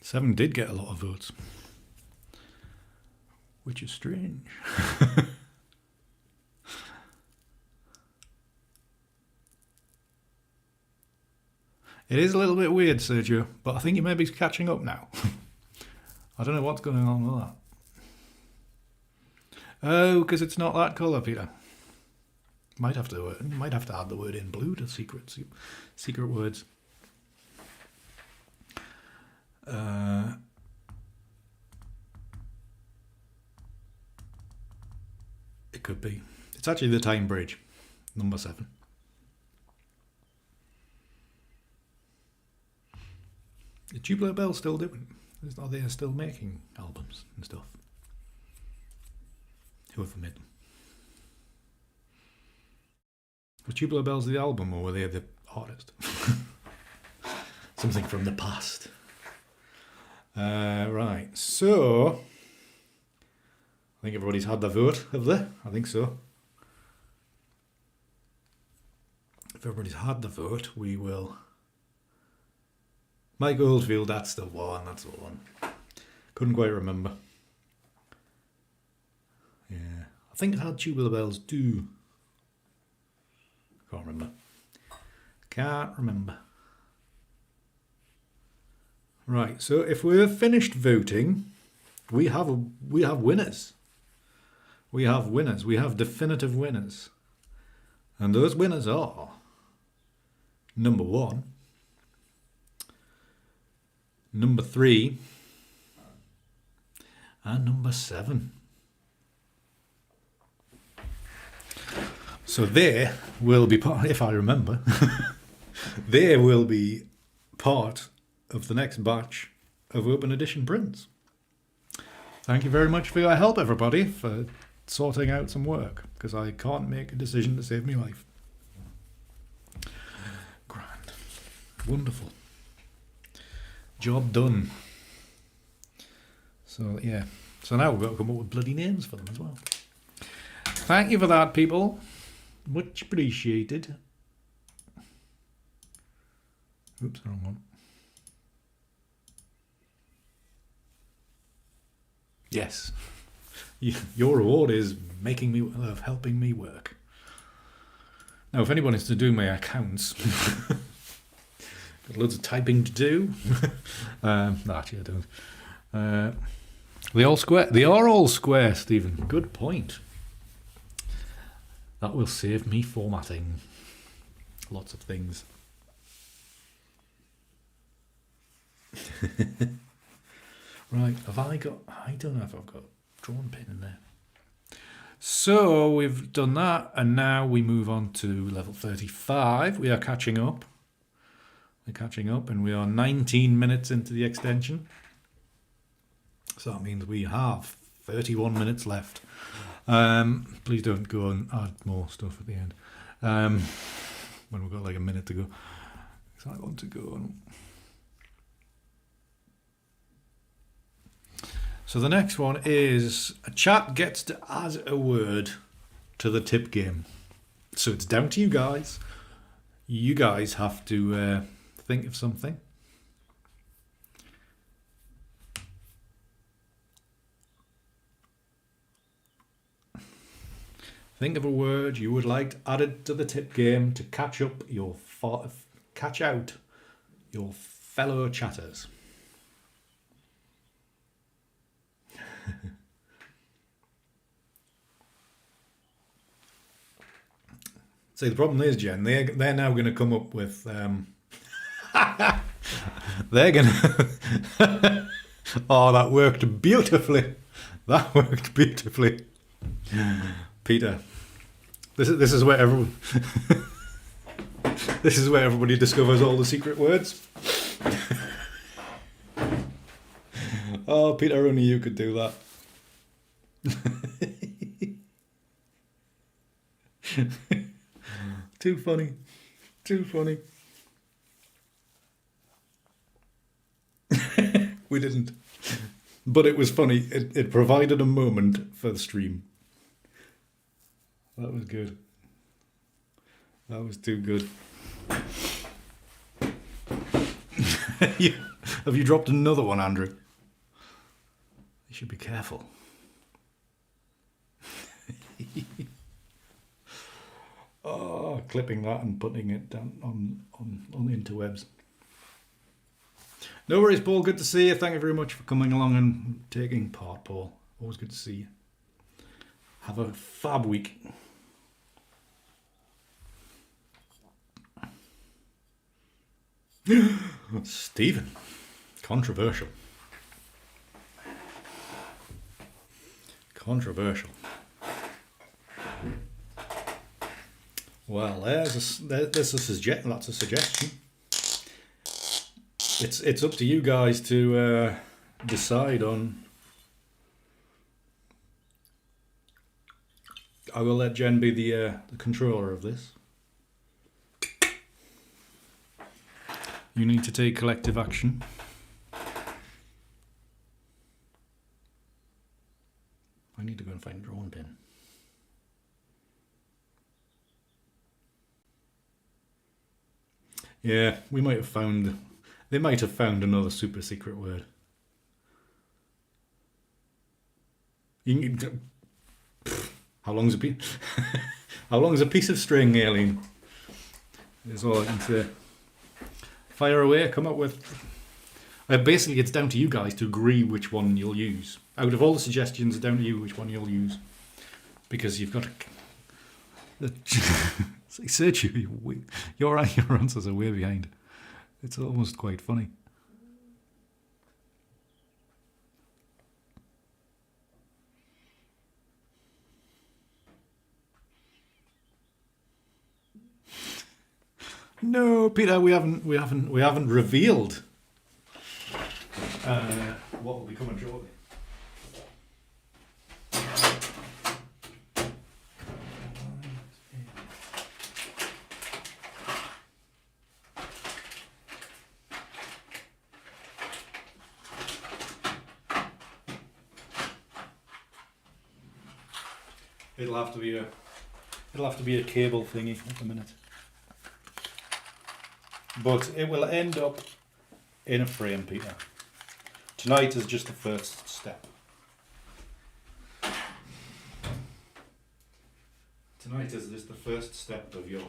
Speaker 1: Seven did get a lot of votes, which is strange. It is a little bit weird, Sergio, but I think you may be catching up now. I don't know what's going on with that. Oh, because it's not that colour, Peter. Might have to add the word in blue to secret words. It could be. It's actually the Time Bridge, number 7. Is Tubular Bells still doing? Are they still making albums and stuff? Whoever made them. Was Tubular Bells the album, or were they the artist? Something from the past. Right, so I think everybody's had their vote, have they? I think so. If everybody's had the vote, we will. Mike Oldfield, that's the one. That's the one. Couldn't quite remember. Yeah, I think it had Tubular Bells do. Can't remember. Can't remember. Right, so if we're finished voting, we have winners. We have winners. We have definitive winners. And those winners are number 1, number 3, and number 7. So they will be part, if I remember, they will be part of the next batch of Open Edition prints. Thank you very much for your help, everybody, for sorting out some work, because I can't make a decision to save me life. Grand. Wonderful. Job done. So, yeah. So now we've got to come up with bloody names for them as well. Thank you for that, people. Much appreciated. Oops, wrong one. Yes. Your reward is helping me work. Now, if anyone is to do my accounts, got loads of typing to do. Actually, I don't. They are all square, Stephen. Good point. That will save me formatting lots of things. Right, I don't know if I've got a drawn pin in there. So we've done that, and now we move on to level 35. We are catching up. We're catching up, and we are 19 minutes into the extension. So that means we have 31 minutes left. Please don't go and add more stuff at the end. When we've got like a minute to go. So I want to go on. So the next one is a chat gets to add a word to the tip game. So it's down to you guys. You guys have to think of something. Think of a word you would like added to the tip game to catch out your fellow chatters. See, the problem is, Jen, they're now going to come up with they're going to oh, that worked beautifully. That worked beautifully. Peter, this is where everyone this is where everybody discovers all the secret words. Oh, Peter, only you could do that. Too funny. Too funny. We didn't. But it was funny. It provided a moment for the stream. That was good. That was too good. Have you dropped another one, Andrew? You should be careful. Oh, clipping that and putting it down on the interwebs. No worries, Paul. Good to see you. Thank you very much for coming along and taking part, Paul. Always good to see you. Have a fab week. Stephen. Controversial. Controversial. Well, there's a suggestion. That's a suggestion. It's up to you guys to decide on. I will let Jen be the controller of this. You need to take collective action. I need to go and find a drawing pin. Yeah, we might have found. They might have found another super secret word. You can, how long's a piece? How long is a piece of string, Aileen? Is all I can say. Fire away. Come up with. Basically, it's down to you guys to agree which one you'll use. Out of all the suggestions, it's down to you which one you'll use, because you've got to. Search you. Your answers are way behind. It's almost quite funny. No, Peter, we haven't revealed what will be coming shortly. It'll have to be a cable thingy at the minute. But it will end up in a frame, Peter. Tonight is just the first step. Tonight is just the first step of your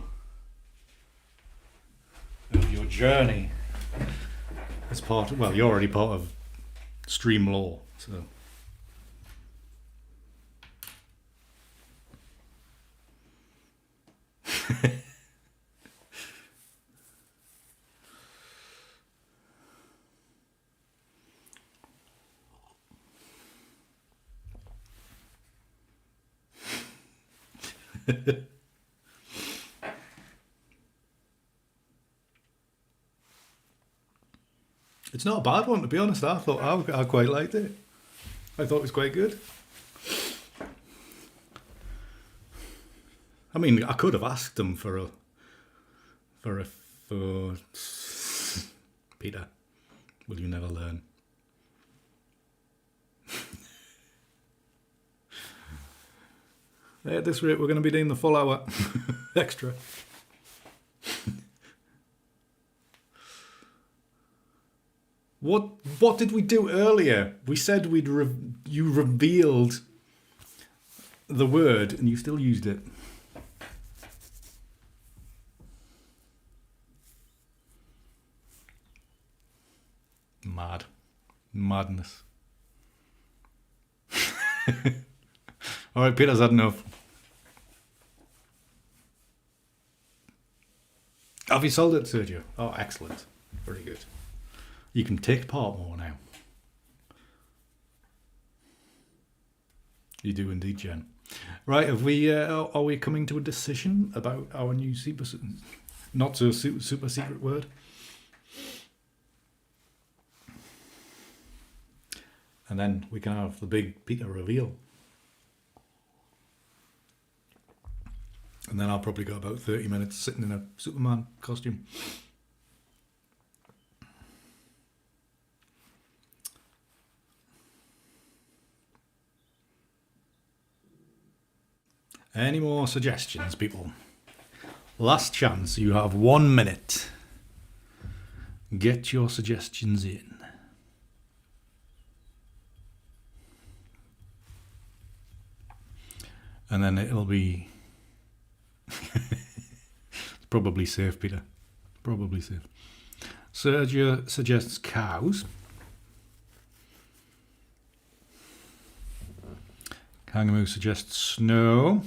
Speaker 1: journey. As part of, well, you're already part of Stream Law, so. It's not a bad one, to be honest. I quite liked it. I thought it was quite good. I mean, I could have asked them for Peter, will you never learn? At this rate, we're going to be doing the full hour extra. What did we do earlier? We said you revealed the word and you still used it. Madness. All right, Peter's had enough. Have you sold it, Sergio? Oh, excellent. Very good. You can take part more now. You do indeed, Jen. Right, have we? Are we coming to a decision about our new super secret word? And then we can have the big Peter reveal. And then I'll probably go about 30 minutes sitting in a Superman costume. Any more suggestions, people? Last chance, you have 1 minute. Get your suggestions in. And then it'll be... It's probably safe, Peter. Probably safe. Sergio suggests cows. Kangaroo suggests snow.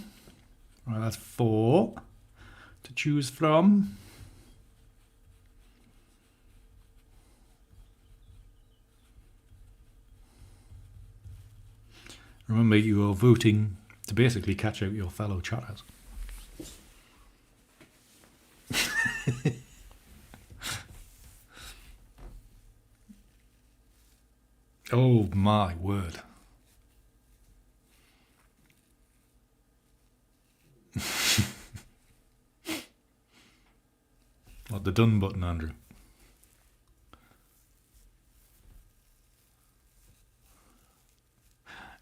Speaker 1: Right, that's 4 to choose from. Remember, you are voting to basically catch out your fellow chatters. Oh my word. What, the done button, Andrew?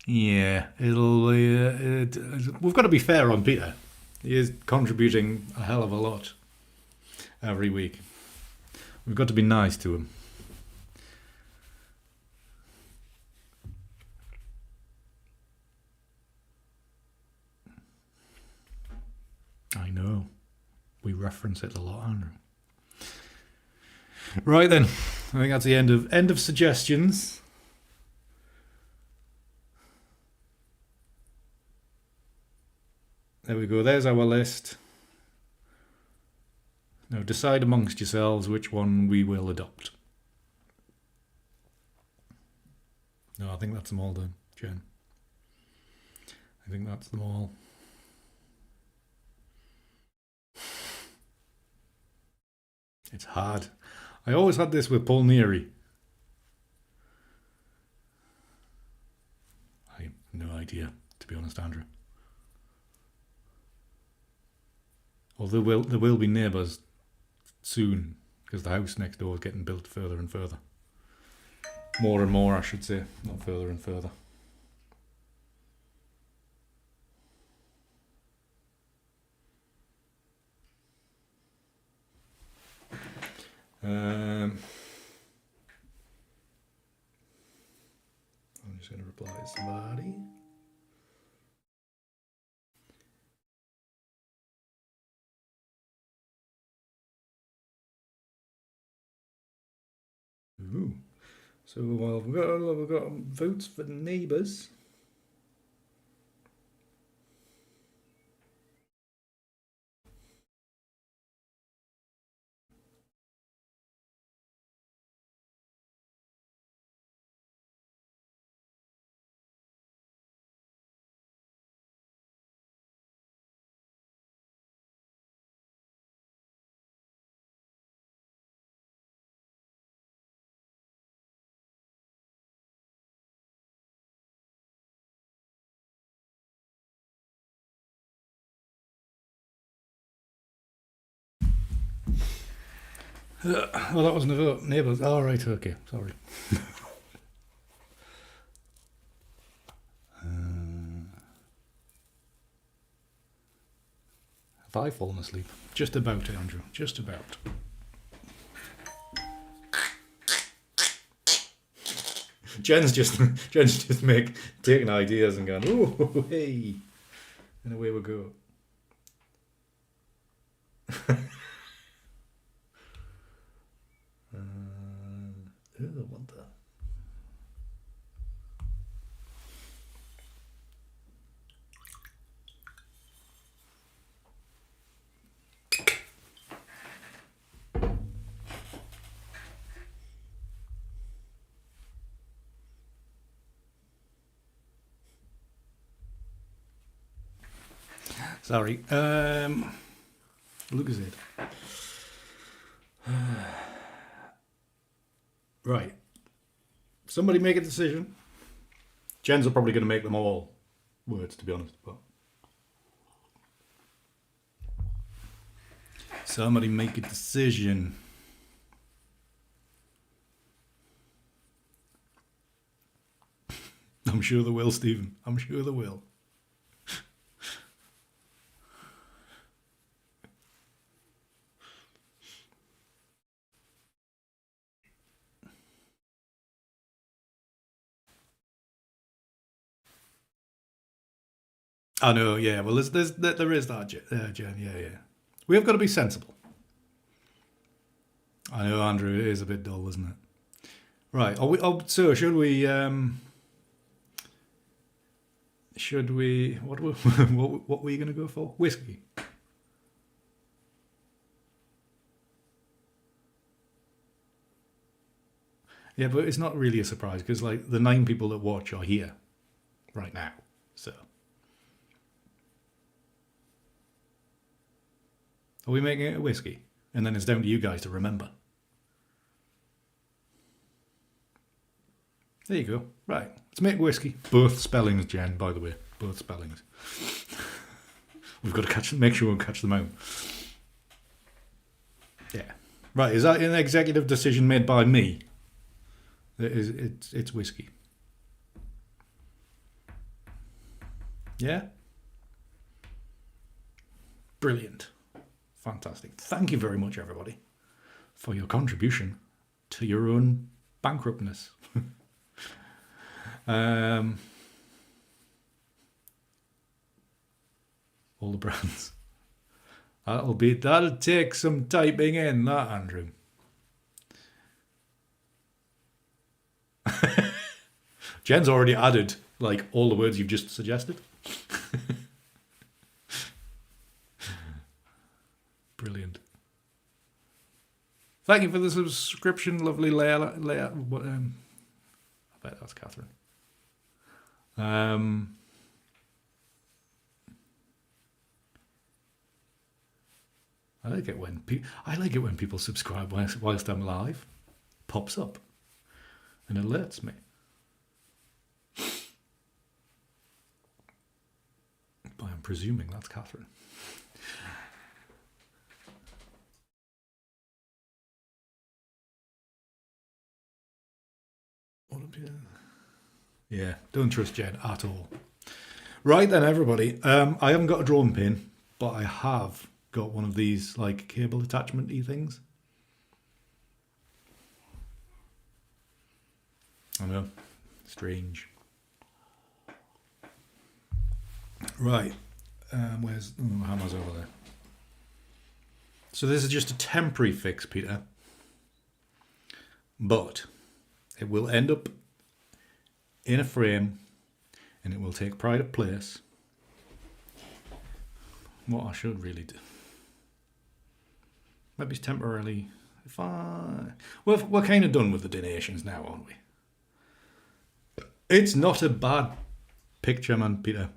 Speaker 1: Yeah, it'll. We've got to be fair on Peter. He is contributing a hell of a lot every week. We've got to be nice to him. I know. We reference it a lot, Andrew. Right then, I think that's the end of suggestions. There we go. There's our list. Now decide amongst yourselves which one we will adopt. No, I think that's them all done, Jen. I think that's them all. It's hard. I always had this with Paul Neary. I have no idea, to be honest, Andrew. Well, there will be neighbours soon, because the house next door is getting built further and further. More and more, I should say, not further and further. I'm just going to reply to somebody. Ooh. So we've got votes for neighbours. Well, that wasn't a vote. Neighbours. All right, okay. Sorry. Have I fallen asleep? Just about, Andrew. Just about. Jen's just taking ideas and going, oh, hey, and away we go. What the? Sorry. Look at it. Right. Somebody make a decision. Jen's are probably going to make them all words, to be honest. But somebody make a decision. I'm sure they will, Stephen. I'm sure they will. I know, yeah. Well, there is that, Jen. Yeah. We have got to be sensible. I know, Andrew, it is a bit dull, isn't it? Right. So should we? Should we? What were you going to go for? Whiskey. Yeah, but it's not really a surprise because like the 9 people that watch are here right now. So are we making it a whiskey? And then it's down to you guys to remember. There you go. Right. Let's make whiskey. Both spellings, Jen, by the way. Both spellings. We've got to make sure we catch them out. Yeah. Right. Is that an executive decision made by me? It's whiskey. Yeah? Brilliant. Fantastic. Thank you very much, everybody, for your contribution to your own bankruptness. All the brands. That'll take some typing in, that, Andrew. Jen's already added like all the words you've just suggested. Brilliant. Thank you for the subscription, lovely Leia. I bet that's Catherine. I like it when people subscribe whilst I'm live. Pops up and alerts me. But I'm presuming that's Catherine. Yeah, don't trust Jen at all. Right then, everybody. I haven't got a drawing pin, but I have got one of these like cable attachment-y things. I know, strange. Right, where's hammer's over there? So this is just a temporary fix, Peter, but it will end up in a frame and it will take pride of place. What I should really do, maybe it's temporarily, we're kind of done with the donations now, aren't we? It's not a bad picture, man, Peter.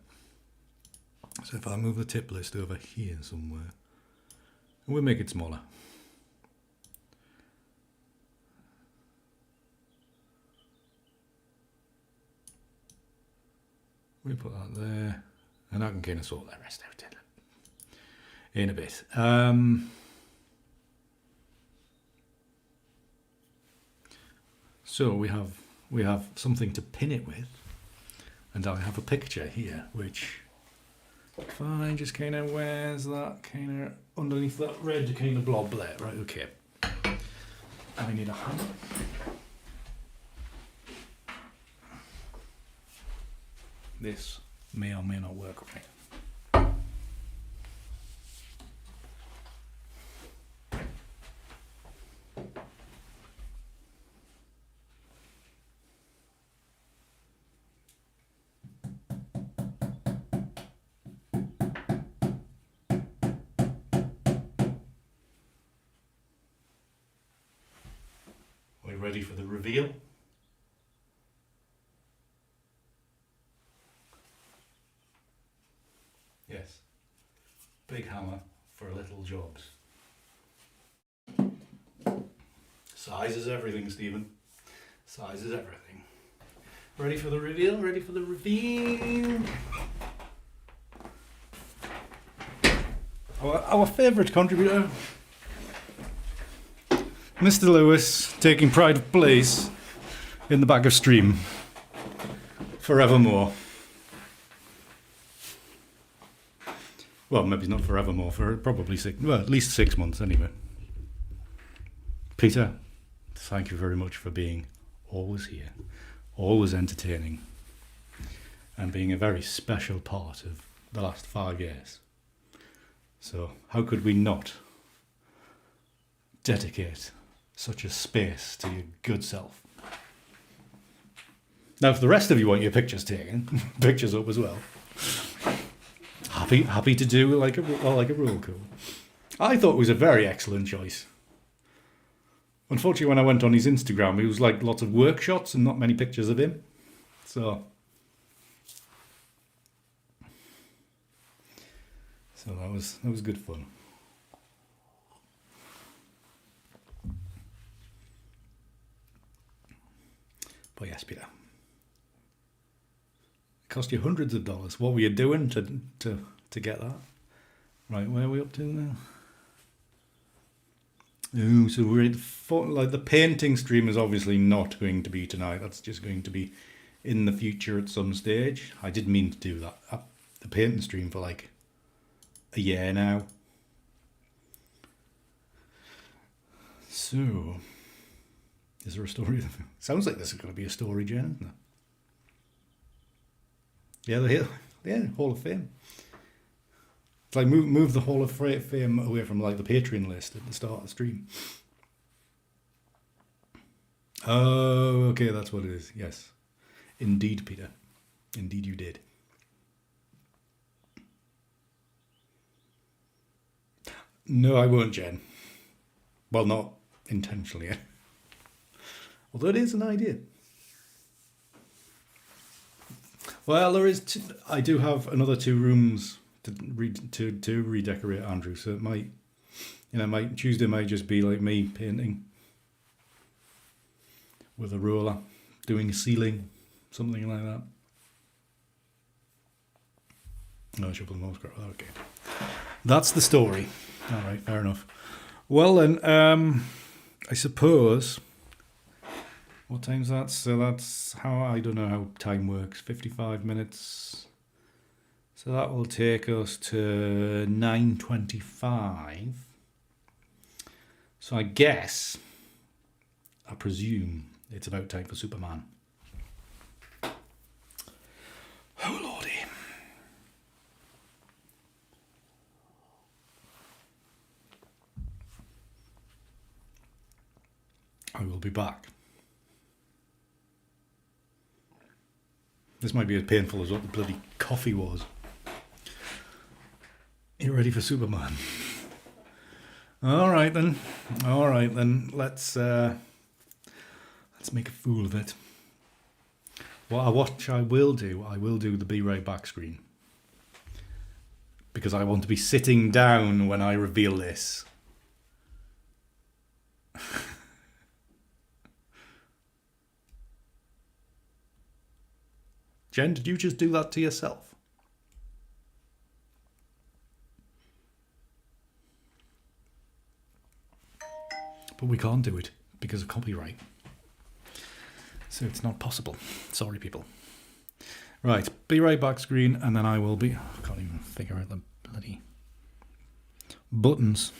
Speaker 1: So if I move the tip list over here somewhere, and we'll make it smaller. We put that there, and I can kind of sort the rest out in a bit. So we have something to pin it with, and I have a picture here, which if I just kind of wears that kind of underneath that red kind of blob there, right? Okay. I need a hammer. This may or may not work right. Are we ready for the reveal? Yes. Big hammer for little jobs. Size is everything, Stephen. Size is everything. Ready for the reveal? Ready for the reveal? Our favourite contributor, Mr. Lewis, taking pride of place in the back of Stream forevermore. Well, maybe not forevermore, for probably at least 6 months anyway. Peter, thank you very much for being always here, always entertaining, and being a very special part of the last 5 years. So how could we not dedicate such a space to your good self. Now, if the rest of you want your pictures taken, pictures up as well, happy to do like a roll call. I thought it was a very excellent choice. Unfortunately, when I went on his Instagram, it was like lots of work shots and not many pictures of him. So that was good fun. But yes, Peter, it cost you hundreds of dollars. What were you doing to get that? Right, where are we up to now? Oh, so we're at the painting stream is obviously not going to be tonight. That's just going to be in the future at some stage. I did mean to do that. The painting stream for like a year now. So, is there a story? Sounds like this is going to be a story, Jen, isn't it? Yeah, Hall of Fame. It's like move the Hall of Fame away from like the Patreon list at the start of the stream. Oh, okay, that's what it is. Yes. Indeed, Peter. Indeed you did. No, I won't, Jen. Well, not intentionally. Although it is an idea. Well, there is. I do have another 2 rooms to redecorate, Andrew. So it might, Tuesday might just be like me painting with a roller, doing a ceiling, something like that. No, Shuffle and Most. Okay, that's the story. All right, fair enough. Well then, I suppose. What time's that? So that's how, I don't know how time works. 55 minutes. So that will take us to 9:25. So I presume it's about time for Superman. Oh lordy. I will be back. This might be as painful as what the bloody coffee was. You ready for Superman? All right then. Let's make a fool of it. What I will do the Be Right Back screen. Because I want to be sitting down when I reveal this. Jen, did you just do that to yourself? But we can't do it because of copyright. So it's not possible. Sorry, people. Right, Be Right Back screen, and then I will be... I can't even figure out the bloody buttons.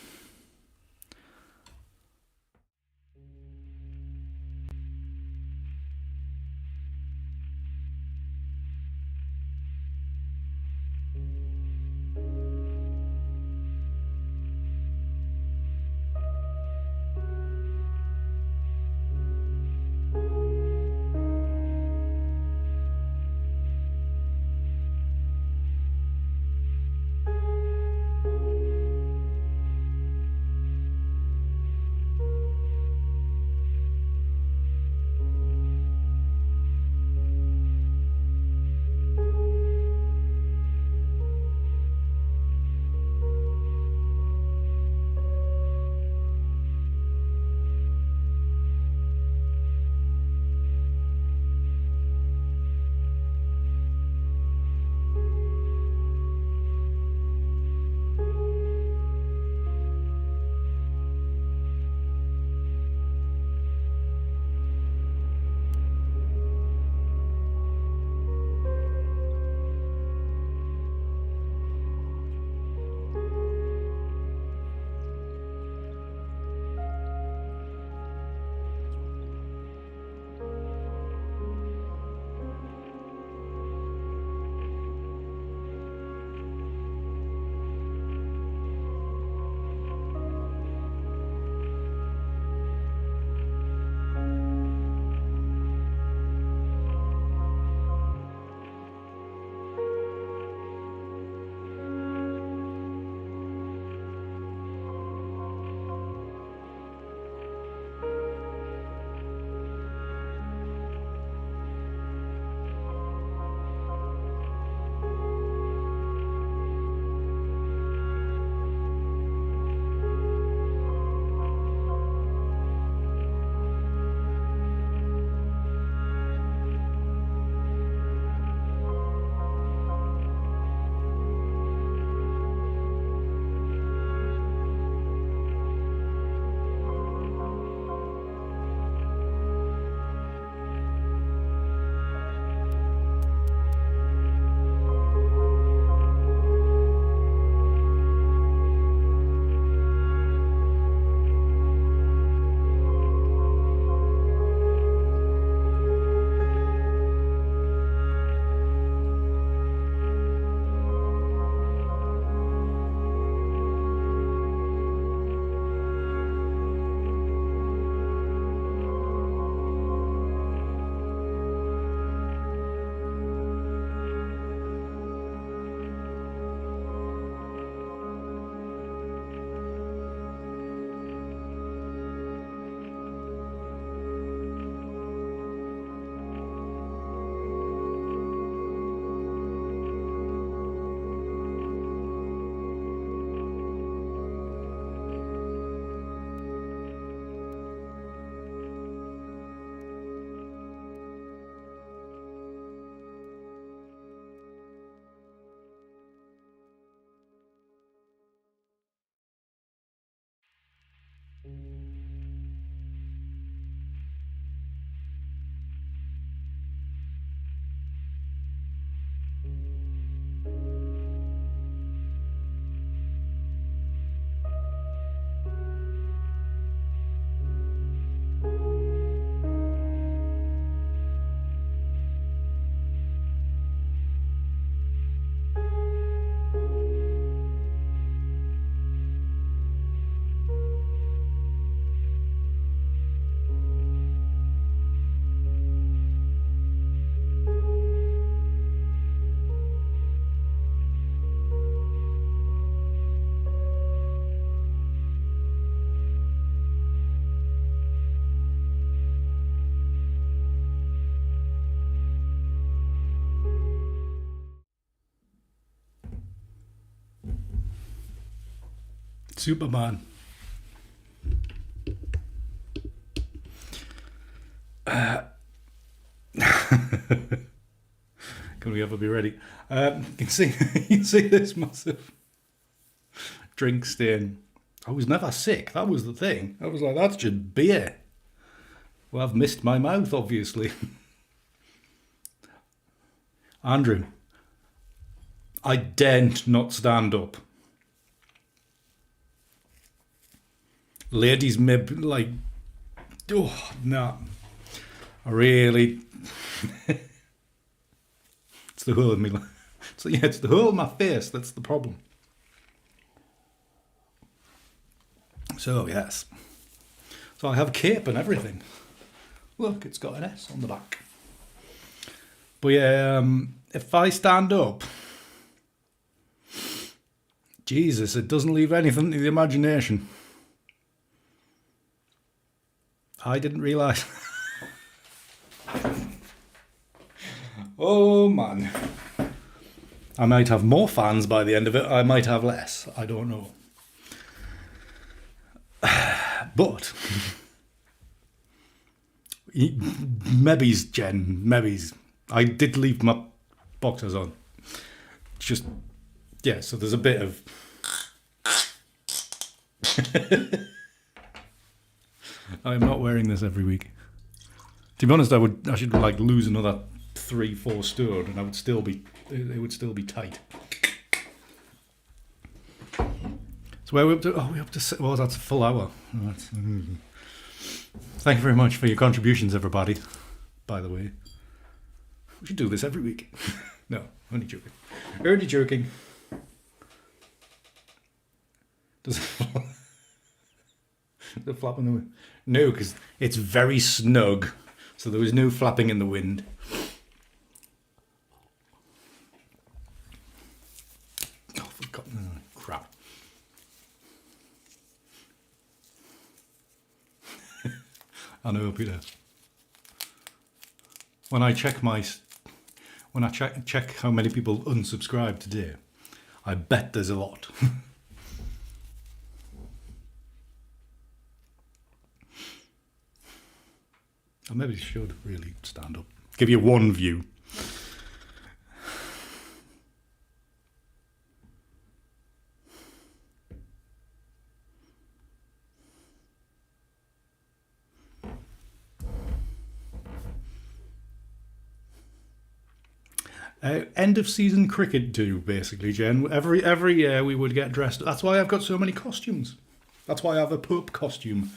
Speaker 1: Superman. Can we ever be ready? You can see this massive drink stain. I was never sick. That was the thing. I was like, that's just beer. Well, I've missed my mouth, obviously. Andrew, I daren't not stand up. Ladies may be like, oh, no. I really... It's the whole of me. So yeah, it's the whole of my face. That's the problem. So yes. So I have a cape and everything. Look, it's got an S on the back. But yeah, if I stand up, Jesus, it doesn't leave anything to the imagination. I didn't realise. Oh man. I might have more fans by the end of it. I might have less. I don't know. But maybe's Jen. Maybe's. I did leave my boxers on. Just yeah. So there's a bit of. I am not wearing this every week. To be honest, I should like lose another 3-4 stone, and it would still be tight. So where are we up to? Oh, we're up to. Well, that's a full hour. Thank you very much for your contributions, everybody. By the way, we should do this every week. No, only joking. Only joking. Does the flap in the wind? No, because it's very snug, so there was no flapping in the wind. Oh, for God, no, crap. I know, Peter. When I check check how many people unsubscribe today, I bet there's a lot. I maybe should really stand up. Give you one view. End of season cricket do, basically, Jen. Every year we would get dressed. That's why I've got so many costumes. That's why I have a Pope costume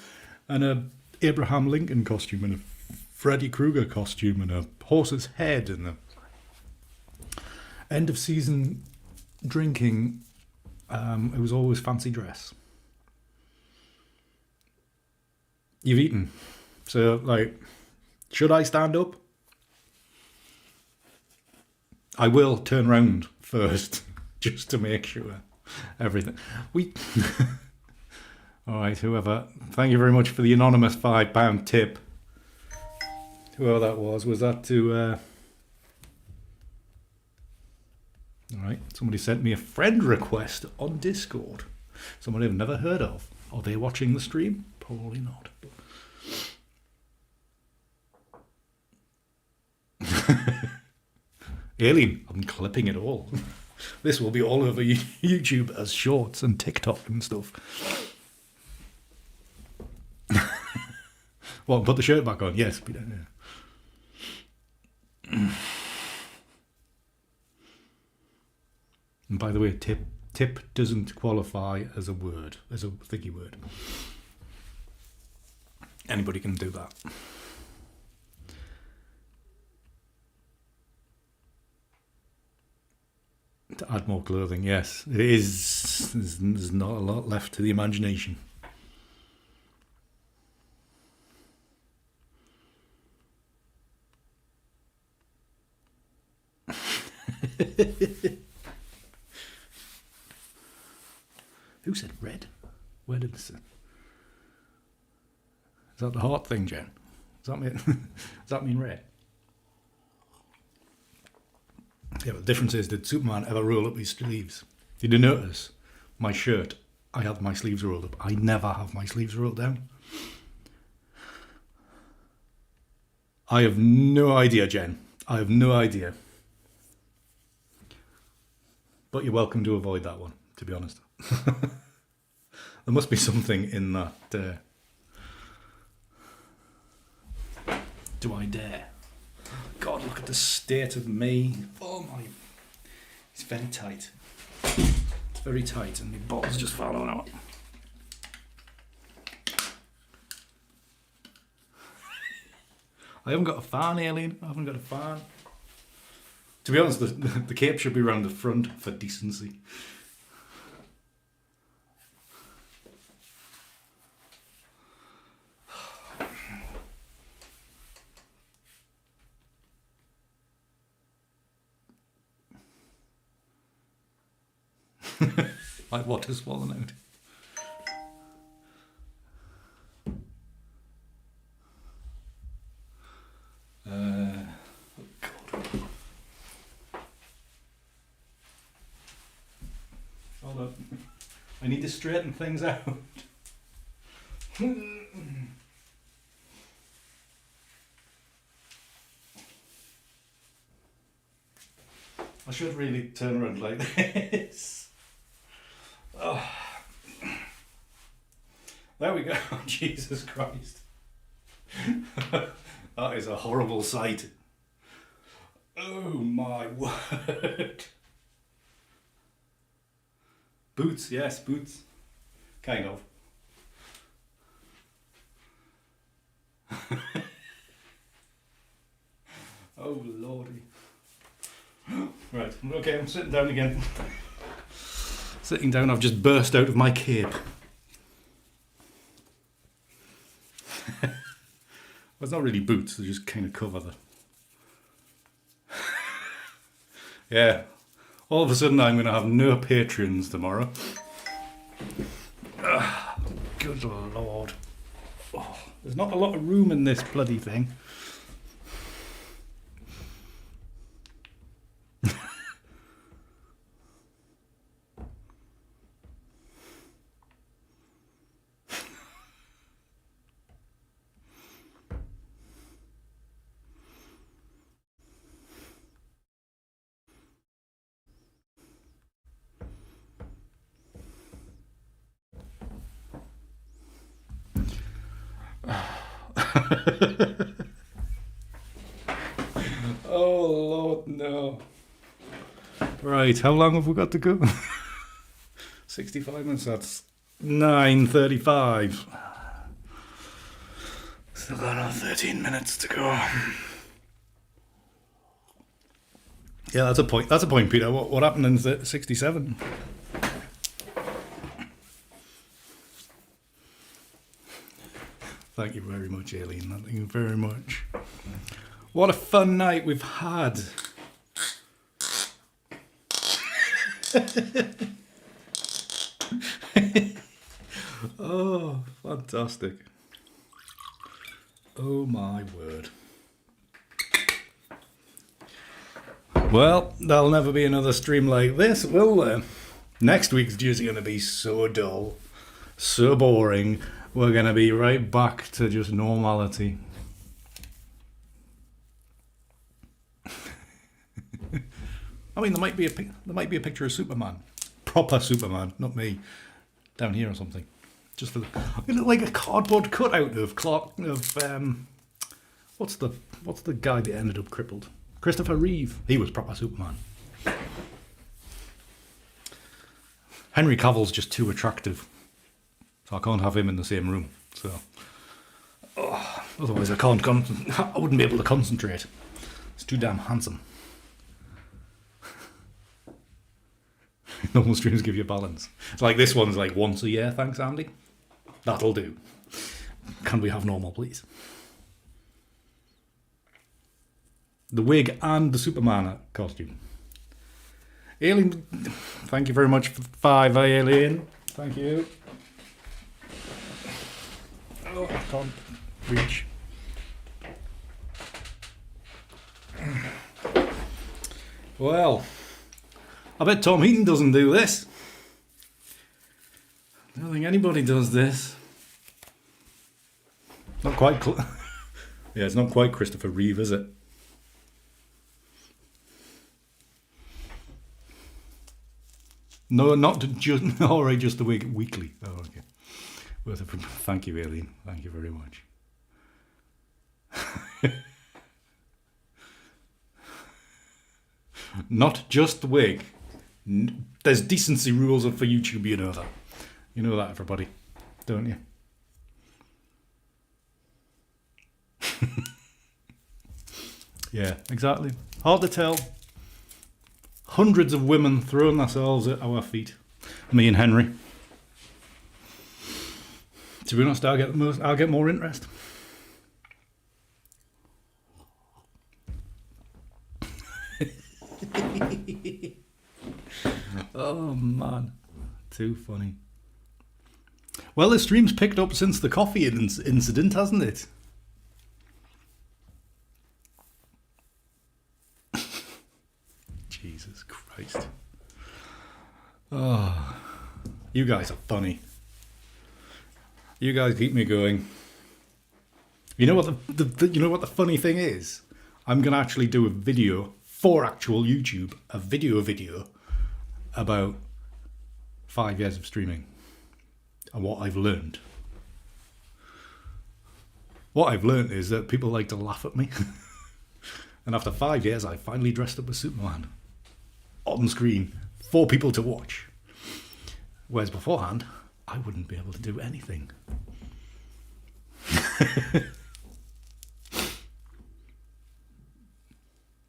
Speaker 1: and a Abraham Lincoln costume and a Freddy Krueger costume and a horse's head and a end of season drinking. It was always fancy dress. You've eaten. So, like, should I stand up? I will turn round first, just to make sure everything. All right, whoever. Thank you very much for the anonymous £5 tip. Whoever that was that to... All right, somebody sent me a friend request on Discord. Somebody I've never heard of. Are they watching the stream? Probably not. Alien, I'm clipping it all. This will be all over YouTube as shorts and TikTok and stuff. What, put the shirt back on? Yes. Yeah. And by the way, tip doesn't qualify as a word, as a thingy word. Anybody can do that. To add more clothing, yes. It is. There's not a lot left to the imagination. Who said red? Where did this? Is that the heart thing, Jen? Does that mean red? Yeah, but the difference is, did Superman ever roll up his sleeves? Did you notice my shirt? I have my sleeves rolled up. I never have my sleeves rolled down. I have no idea, Jen. I have no idea. But you're welcome to avoid that one, to be honest. There must be something in that. Do I dare? God, look at the state of me. Oh my. It's very tight. It's very tight and my balls just falling out. I haven't got a fan, Aileen. I haven't got a fan. To be honest, the cape should be around the front for decency. Like water's fallen out. Oh God. Hold on. I need to straighten things out. I should really turn around like this. Oh. There we go. Jesus Christ. That is a horrible sight. Oh my word. Boots, yes, boots. Kind of. Oh lordy. Right, okay, I'm sitting down again. Sitting down, I've just burst out of my cape. Well, it's not really boots, they just kind of cover the... Yeah, all of a sudden I'm going to have no patrons tomorrow. Good lord. Oh, there's not a lot of room in this bloody thing. Oh Lord, no. Right, how long have we got to go? 65 minutes, that's 9:35. Still got another 13 minutes to go. Yeah, that's a point. That's a point, Peter. What happened in 67? Thank you very much, Aileen. Thank you very much. What a fun night we've had. Oh, fantastic. Oh my word. Well, there'll never be another stream like this, will there? Next week's just going to be so dull, so boring. We're going to be right back to just normality. I mean, there might be a picture of Superman, proper Superman, not me, down here or something. Just it looked like a cardboard cutout of Clark what's the guy that ended up crippled? Christopher Reeve. He was proper Superman. Henry Cavill's just too attractive, so I can't have him in the same room. So otherwise, I wouldn't be able to concentrate. It's too damn handsome. Normal streams give you balance. It's like this one's like once a year. Thanks, Andy. That'll do. Can we have normal, please? The wig and the Superman costume. Alien, thank you very much for 5, Alien. Thank you. Oh, I can't reach. Well, I bet Tom Heaton doesn't do this. I don't think anybody does this. Not quite. Yeah, it's not quite Christopher Reeve, is it? No, not just. Alright, just the weekly. Oh, okay. Thank you, Alien. Thank you very much. Not just the wig. There's decency rules for YouTube, you know that. You know that, everybody, don't you? Yeah, exactly. Hard to tell. Hundreds of women throwing themselves at our feet. Me and Henry. To be honest, I'll get more interest. Oh man, too funny. Well, the stream's picked up since the coffee incident, hasn't it? Jesus Christ. Oh, you guys are funny. You guys keep me going. You know what the funny thing is? I'm gonna actually do a video for actual YouTube, a video about 5 years of streaming and what I've learned. What I've learned is that people like to laugh at me. And after 5 years, I finally dressed up as Superman on screen for people to watch. Whereas beforehand, I wouldn't be able to do anything.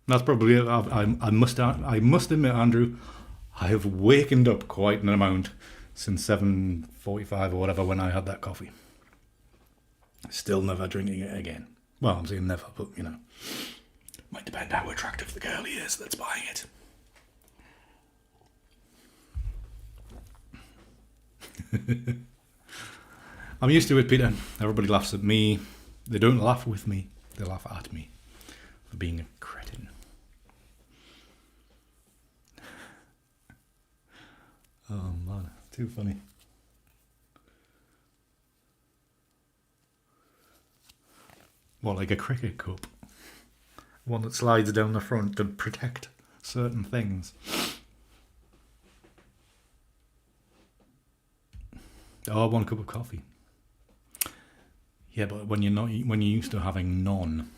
Speaker 1: That's probably it. I must admit, Andrew, I have wakened up quite an amount since 7:45 or whatever when I had that coffee. Still never drinking it again. Well, I'm saying never, but you know, might depend how attractive the girl is that's buying it. I'm used to it, Peter. Everybody laughs at me. They don't laugh with me. They laugh at me for being a cretin. Oh man, too funny. What, like a cricket cup? One that slides down the front to protect certain things. Oh, 1 cup of coffee. Yeah, but when you're used to having none.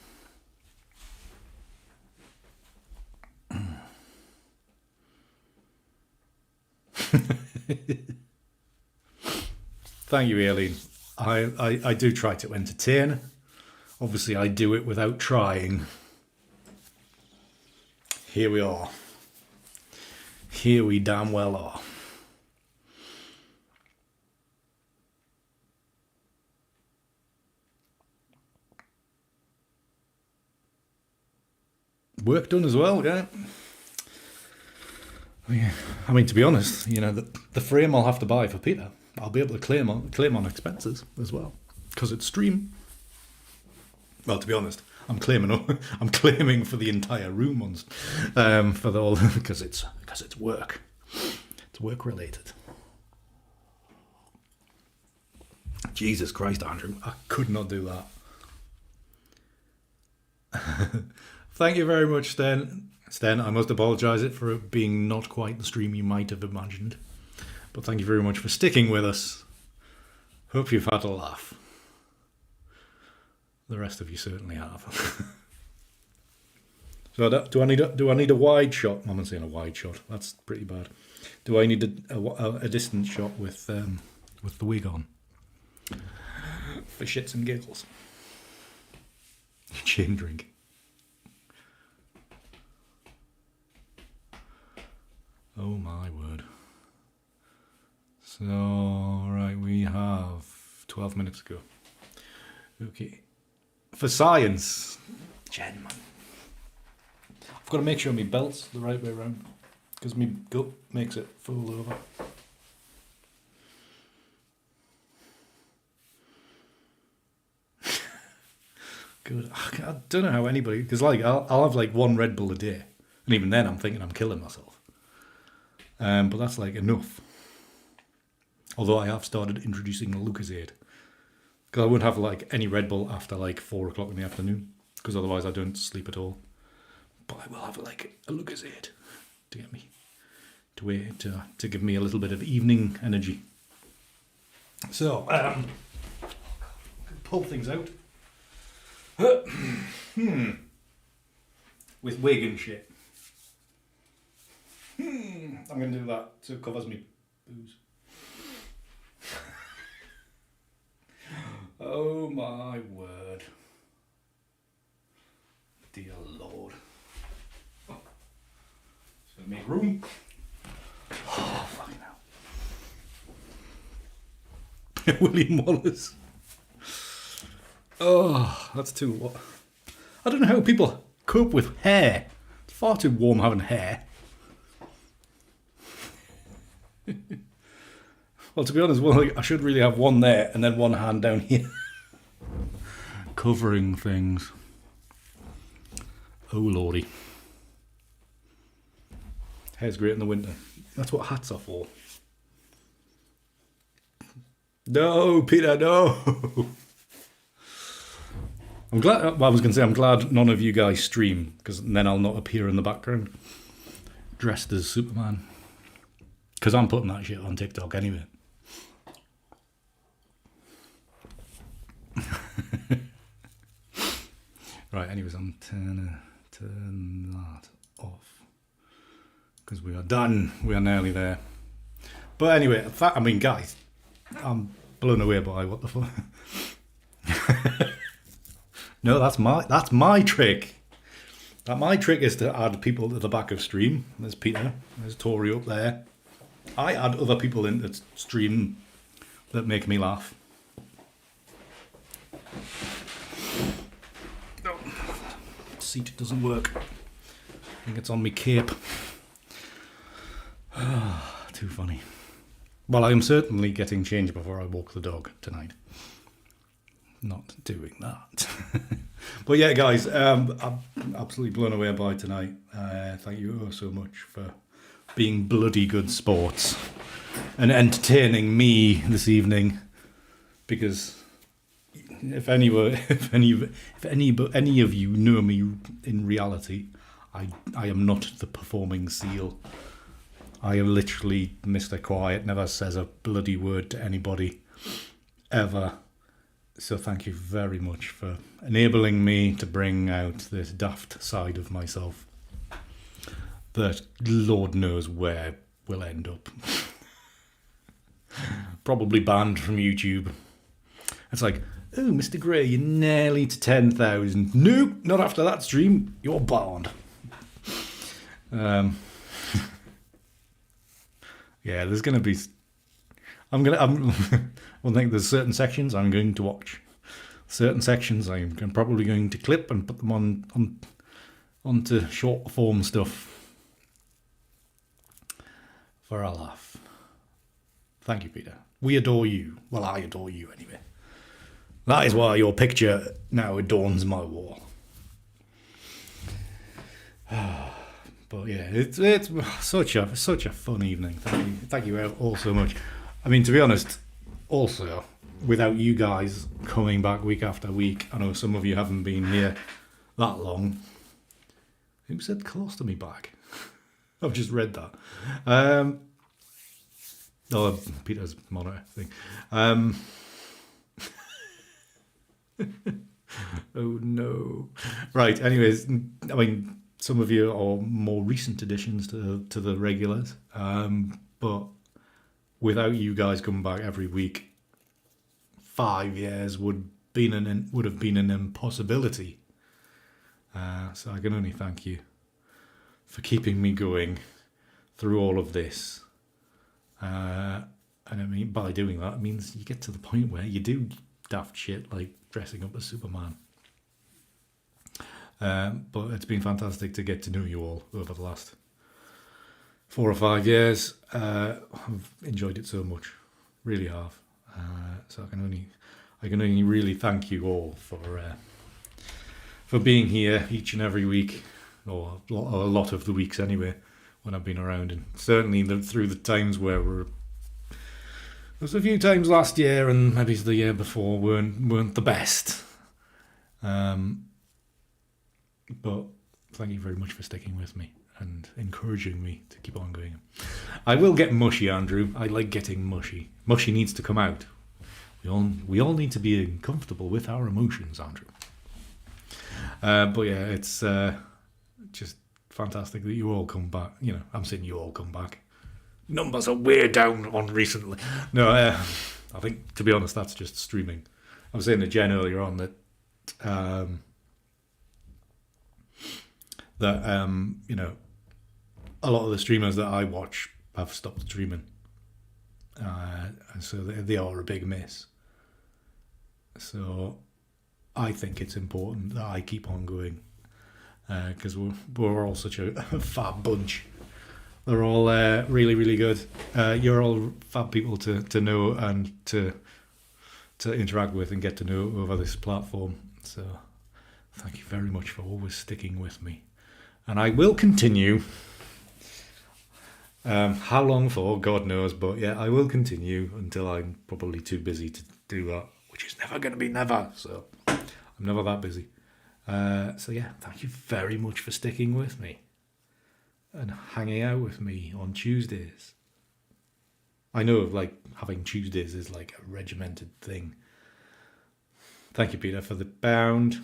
Speaker 1: Thank you, Aileen. I do try to entertain. Obviously, I do it without trying. Here we are. Here we damn well are. Work done as well, yeah. I mean, to be honest, you know, the frame I'll have to buy for Peter, I'll be able to claim on expenses as well, because it's stream. Well, to be honest, I'm claiming for the entire room for the whole because it's work. It's work related. Jesus Christ, Andrew, I could not do that. Thank you very much, Sten. Sten, I must apologise for it being not quite the stream you might have imagined. But thank you very much for sticking with us. Hope you've had a laugh. The rest of you certainly have. So do I need a wide shot? I'm not saying a wide shot. That's pretty bad. Do I need a distant shot with the wig on? For shits and giggles. Chain drink. Oh my word. So, right, we have 12 minutes to go. Okay. For science. Jen, man. I've got to make sure my belt's the right way around, because my gut makes it fall over. Good. I don't know how anybody, because like I'll have like one Red Bull a day, and even then I'm thinking I'm killing myself. But that's like enough. Although I have started introducing a Lucozade, because I won't have like any Red Bull after like 4 o'clock in the afternoon, because otherwise I don't sleep at all. But I will have like a Lucozade to get me to give me a little bit of evening energy. So pull things out. With wig and shit. I'm going to do that so it covers me booze. Oh my word. Dear Lord. So make room. Oh, fucking hell. William Wallace. Oh, that's too what? I don't know how people cope with hair. It's far too warm having hair. Well, to be honest, I should really have one there and then one hand down here. Covering things. Oh, lordy. Hair's great in the winter. That's what hats are for. No, Peter, no. I'm glad. Well, I was going to say I'm glad none of you guys stream, because then I'll not appear in the background dressed as Superman. Because I'm putting that shit on TikTok anyway. Right. Anyways, I'm turn that off, because we are done. We are nearly there. But anyway, I mean, guys, I'm blown away by what the fuck. No, that's my trick. My trick is to add people to the back of stream. There's Peter. There's Tori up there. I add other people into stream that make me laugh. No. Seat doesn't work. I think it's on me cape. Too funny. Well, I am certainly getting changed before I walk the dog tonight. Not doing that. But yeah, guys, I'm absolutely blown away by tonight. Thank you all so much for being bloody good sports and entertaining me this evening. Because if any of you know me in reality, I am not the performing seal. I am literally Mr. Quiet, never says a bloody word to anybody, ever. So thank you very much for enabling me to bring out this daft side of myself that Lord knows where will end up. Probably banned from YouTube. It's like, oh, Mr. Gray, you're nearly to 10,000. Nope, not after that stream. You're banned. Yeah, there's going to be... I think there's certain sections I'm going to watch. Certain sections I'm probably going to clip and put them onto short form stuff for a laugh. Thank you, Peter. We adore you. Well, I adore you anyway. That is why your picture now adorns my wall. But yeah, it's such a fun evening. Thank you all so much. I mean, to be honest, also, without you guys coming back week after week, I know some of you haven't been here that long. Who said close to me back? I've just read that. Oh, Peter's monitor thing. Oh no. Right, anyways, I mean, some of you are more recent additions to the regulars, but without you guys coming back every week, 5 years would have been an impossibility. So I can only thank you for keeping me going through all of this. And I mean, by doing that, it means you get to the point where you do daft shit like dressing up as Superman. But it's been fantastic to get to know you all over the last 4 or 5 years. I've enjoyed it so much, really have. So I can only really thank you all for being here each and every week, or a lot of the weeks anyway, when I've been around, and certainly through the times where there's a few times last year and maybe the year before weren't the best. But thank you very much for sticking with me and encouraging me to keep on going. I will get mushy, Andrew. I like getting mushy. Mushy needs to come out. We all need to be comfortable with our emotions, Andrew. But yeah, it's just fantastic that you all come back. You know, I'm saying you all come back. Numbers are way down on recently. No, I think, to be honest, that's just streaming. I was saying to Jen earlier on that you know, a lot of the streamers that I watch have stopped streaming, and so they are a big miss. So I think it's important that I keep on going, because we're all such a fab bunch. They're all really, really good. You're all fab people to know and to interact with and get to know over this platform. So thank you very much for always sticking with me. And I will continue. How long for, God knows. But yeah, I will continue until I'm probably too busy to do that, which is never going to be never. So I'm never that busy. So yeah, thank you very much for sticking with me and hanging out with me on Tuesdays. I know, like, having Tuesdays is like a regimented thing. Thank you, Peter, for the bound.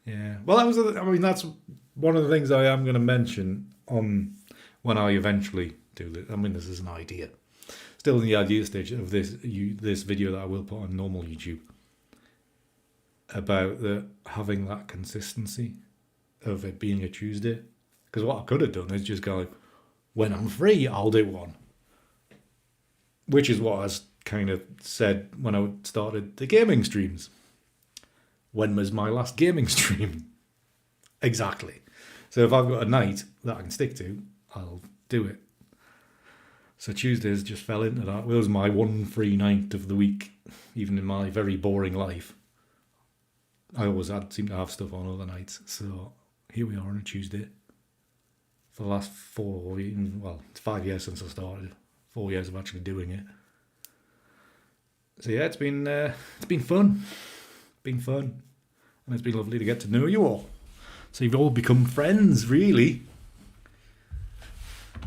Speaker 1: Yeah, well, that's one of the things I am going to mention on when I eventually do this. I mean, this is an idea, still in the idea stage of this video that I will put on normal YouTube, about having that consistency of it being a Tuesday. Because what I could have done is just go, like, when I'm free, I'll do one. Which is what I kind of said when I started the gaming streams. When was my last gaming stream? Exactly. So if I've got a night that I can stick to, I'll do it. So Tuesdays just fell into that. It was my one free night of the week, even in my very boring life. I always seem to have stuff on other nights. So here we are on a Tuesday. For the last it's 5 years since I started. 4 years of actually doing it. So yeah, it's been fun. Been fun. And it's been lovely to get to know you all. So you've all become friends, really.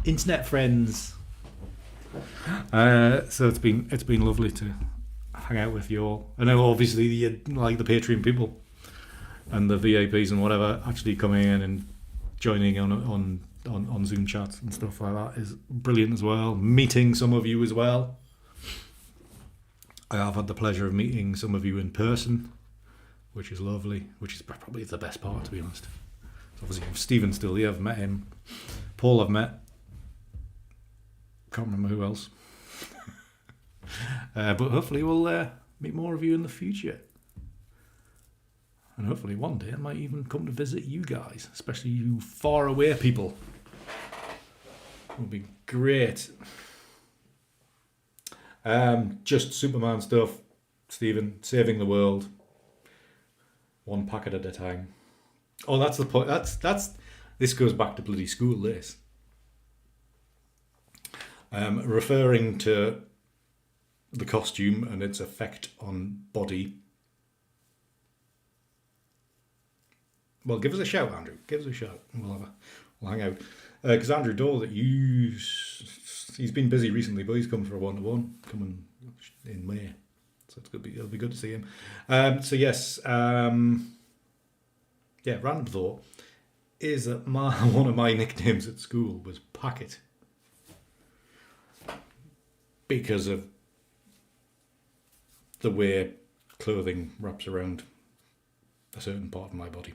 Speaker 1: Internet friends. So it's been lovely to hang out with you all. I know, obviously, like the Patreon people and the VIPs and whatever actually coming in and joining on Zoom chats and stuff like that is brilliant as well. Meeting some of you as well. I have had the pleasure of meeting some of you in person, which is lovely, which is probably the best part, to be honest. So obviously, Stephen's still here, I've met him. Paul I've met. Can't remember who else. But hopefully we'll meet more of you in the future. And hopefully one day I might even come to visit you guys, especially you far away people. It would be great. Just Superman stuff, Stephen, saving the world. One packet at a time. Oh, that's the point. This goes back to bloody school, this. Referring to the costume and its effect on body. Well, give us a shout, Andrew. Give us a shout. We'll hang out. Because Andrew Dole, he's been busy recently, but he's come for a one-to-one coming in May. So So it'll be good to see him. So yes, yeah, random thought is that one of my nicknames at school was Packet because of the way clothing wraps around a certain part of my body.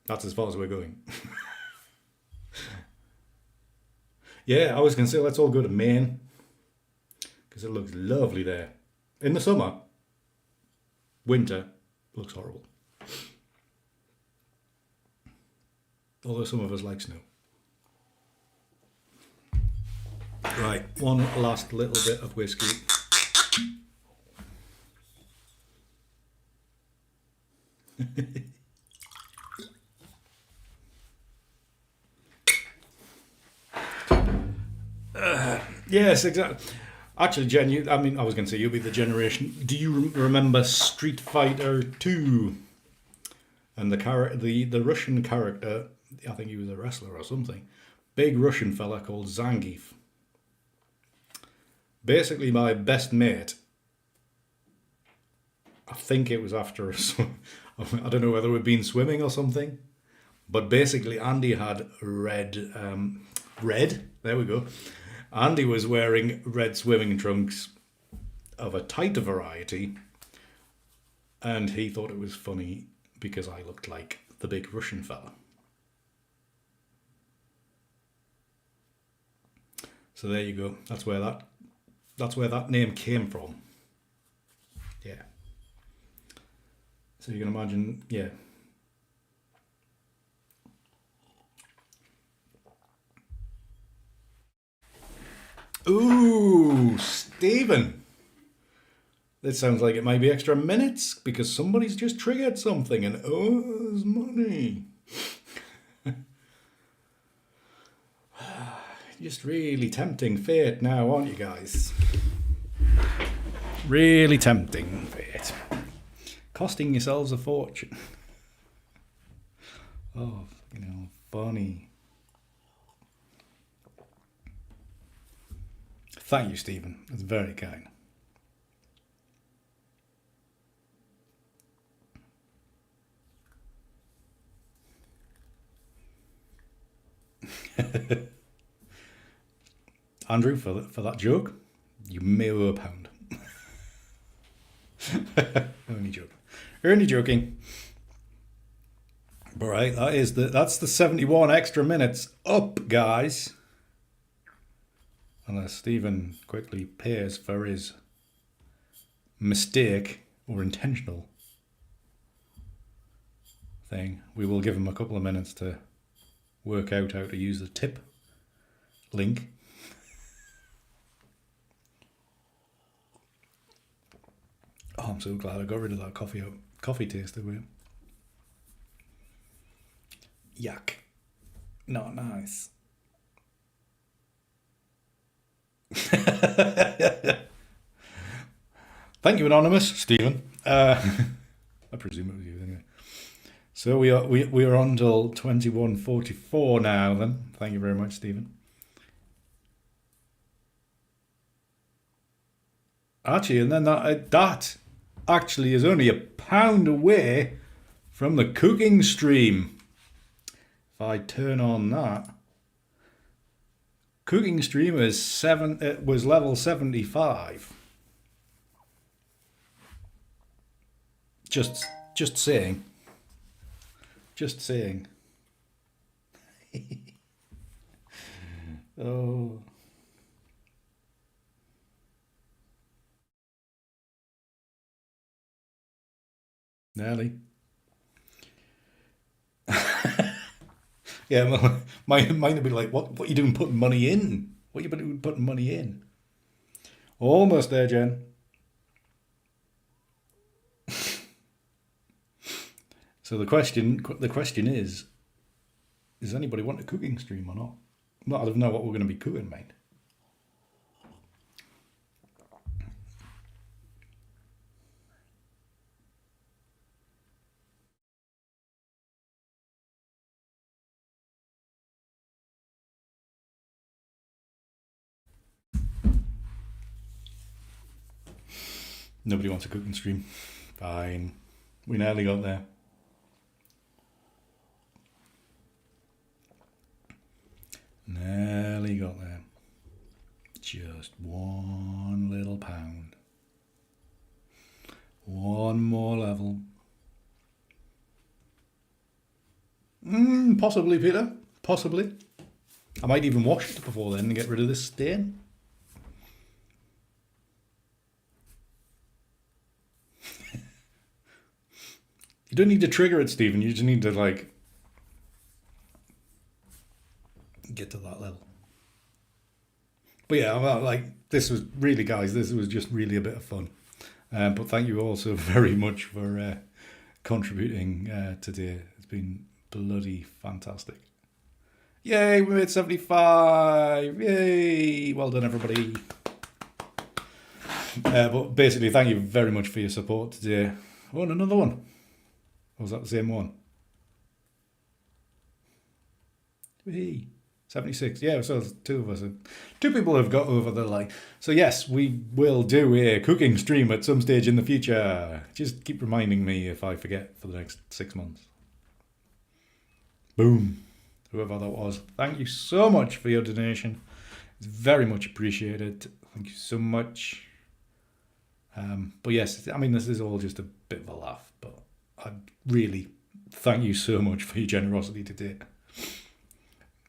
Speaker 1: That's as far as we're going. Yeah, I was going to say let's all go to Maine because it looks lovely there. In the summer, winter looks horrible. Although some of us like snow. Right, one last little bit of whiskey. Yes, exactly. Actually, Jen, I was going to say you'll be the generation. Do you remember Street Fighter 2? And the Russian character, I think he was a wrestler or something, big Russian fella called Zangief. Basically, my best mate. I think it was after I don't know whether we'd been swimming or something, but basically Andy had red. There we go. Andy was wearing red swimming trunks of a tighter variety, and he thought it was funny because I looked like the big Russian fella. So there you go. That's where that name came from. Yeah. So you can imagine, yeah. Ooh, Stephen. This sounds like it might be extra minutes because somebody's just triggered something and owes money. Just really tempting fate now, aren't you guys? Really tempting fate. Costing yourselves a fortune. Oh, funny. Thank you, Stephen. That's very kind. Andrew, for that joke, you may owe a pound. Only joking. But right, that's the 71 extra minutes up, guys. Unless Stephen quickly pays for his mistake or intentional thing, we will give him a couple of minutes to work out how to use the tip link. Oh, I'm so glad I got rid of that coffee taster with it. Yuck. Not nice. Thank you, Anonymous, Stephen. I presume it was you anyway. So we are on till 21:44 now. Then thank you very much, Stephen. Actually, and then that actually is only a pound away from the cooking stream. If I turn on that. Cooking stream was level 75. Just saying. Just saying. Oh. Nearly. Yeah, mine would be like, what you doing putting money in? What you doing putting money in? Almost there, Jen. So the question is, does anybody want a cooking stream or not? Not I don't know what we're going to be cooking, mate. Nobody wants a cooking stream. Fine. We nearly got there. Nearly got there. Just one little pound. One more level. Possibly, Peter. Possibly. I might even wash it before then and get rid of this stain. You don't need to trigger it, Stephen. You just need to, like, get to that level. But yeah, like, this was really, guys, this was just really a bit of fun. But thank you all so very much for contributing today. It's been bloody fantastic. Yay, we made 75. Yay. Well done, everybody. But basically, thank you very much for your support today. Oh, and another one. Or was that the same one? Whee. 76. Yeah, so two of us. Two people have got over the line. So yes, we will do a cooking stream at some stage in the future. Just keep reminding me if I forget for the next 6 months. Boom. Whoever that was. Thank you so much for your donation. It's very much appreciated. Thank you so much. But yes, I mean, this is all just a bit of a laugh, but I really thank you so much for your generosity today.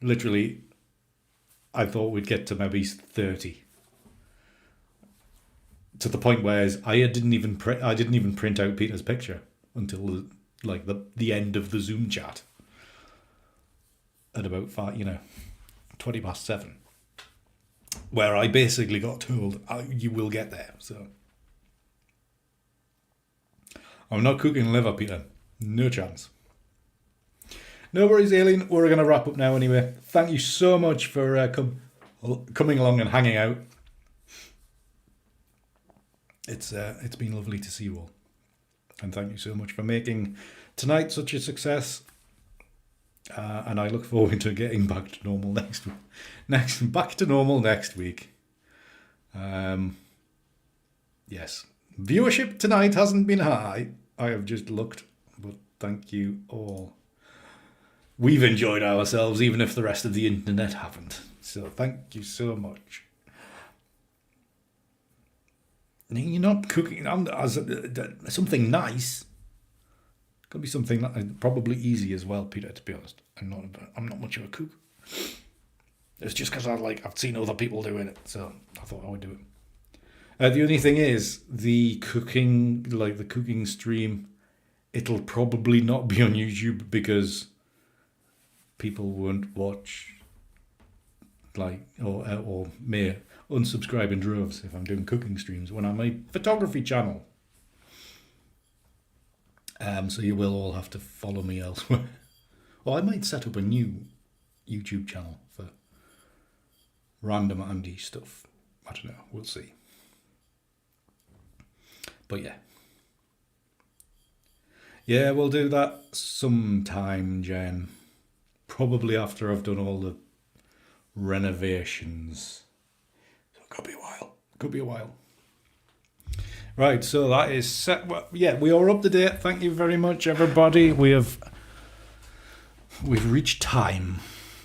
Speaker 1: Literally, I thought we'd get to maybe 30. To the point where I didn't even print out Peter's picture until like the end of the Zoom chat at about 20 past 7, where I basically got told you will get there. So I'm not cooking liver, Peter. No chance. No worries, Aileen. We're going to wrap up now anyway. Thank you so much for coming along and hanging out. It's been lovely to see you all. And thank you so much for making tonight such a success. And I look forward to getting back to normal next week. Yes. Viewership tonight hasn't been high. I have just looked, but thank you all. We've enjoyed ourselves, even if the rest of the internet haven't. So thank you so much. You're not cooking as something nice. Could be something probably easy as well, Peter. To be honest, I'm not much of a cook. It's just because I've seen other people doing it, so I thought I would do it. The only thing is the cooking stream. It'll probably not be on YouTube because people won't watch, or may unsubscribe in droves if I'm doing cooking streams when I'm a photography channel. So you will all have to follow me elsewhere. Or I might set up a new YouTube channel for random Andy stuff. I don't know. We'll see. But yeah. Yeah, we'll do that sometime, Jen. Probably after I've done all the renovations. So it could be a while. Right, so that is set. Well, yeah, we are up to date. Thank you very much, everybody. We've reached time.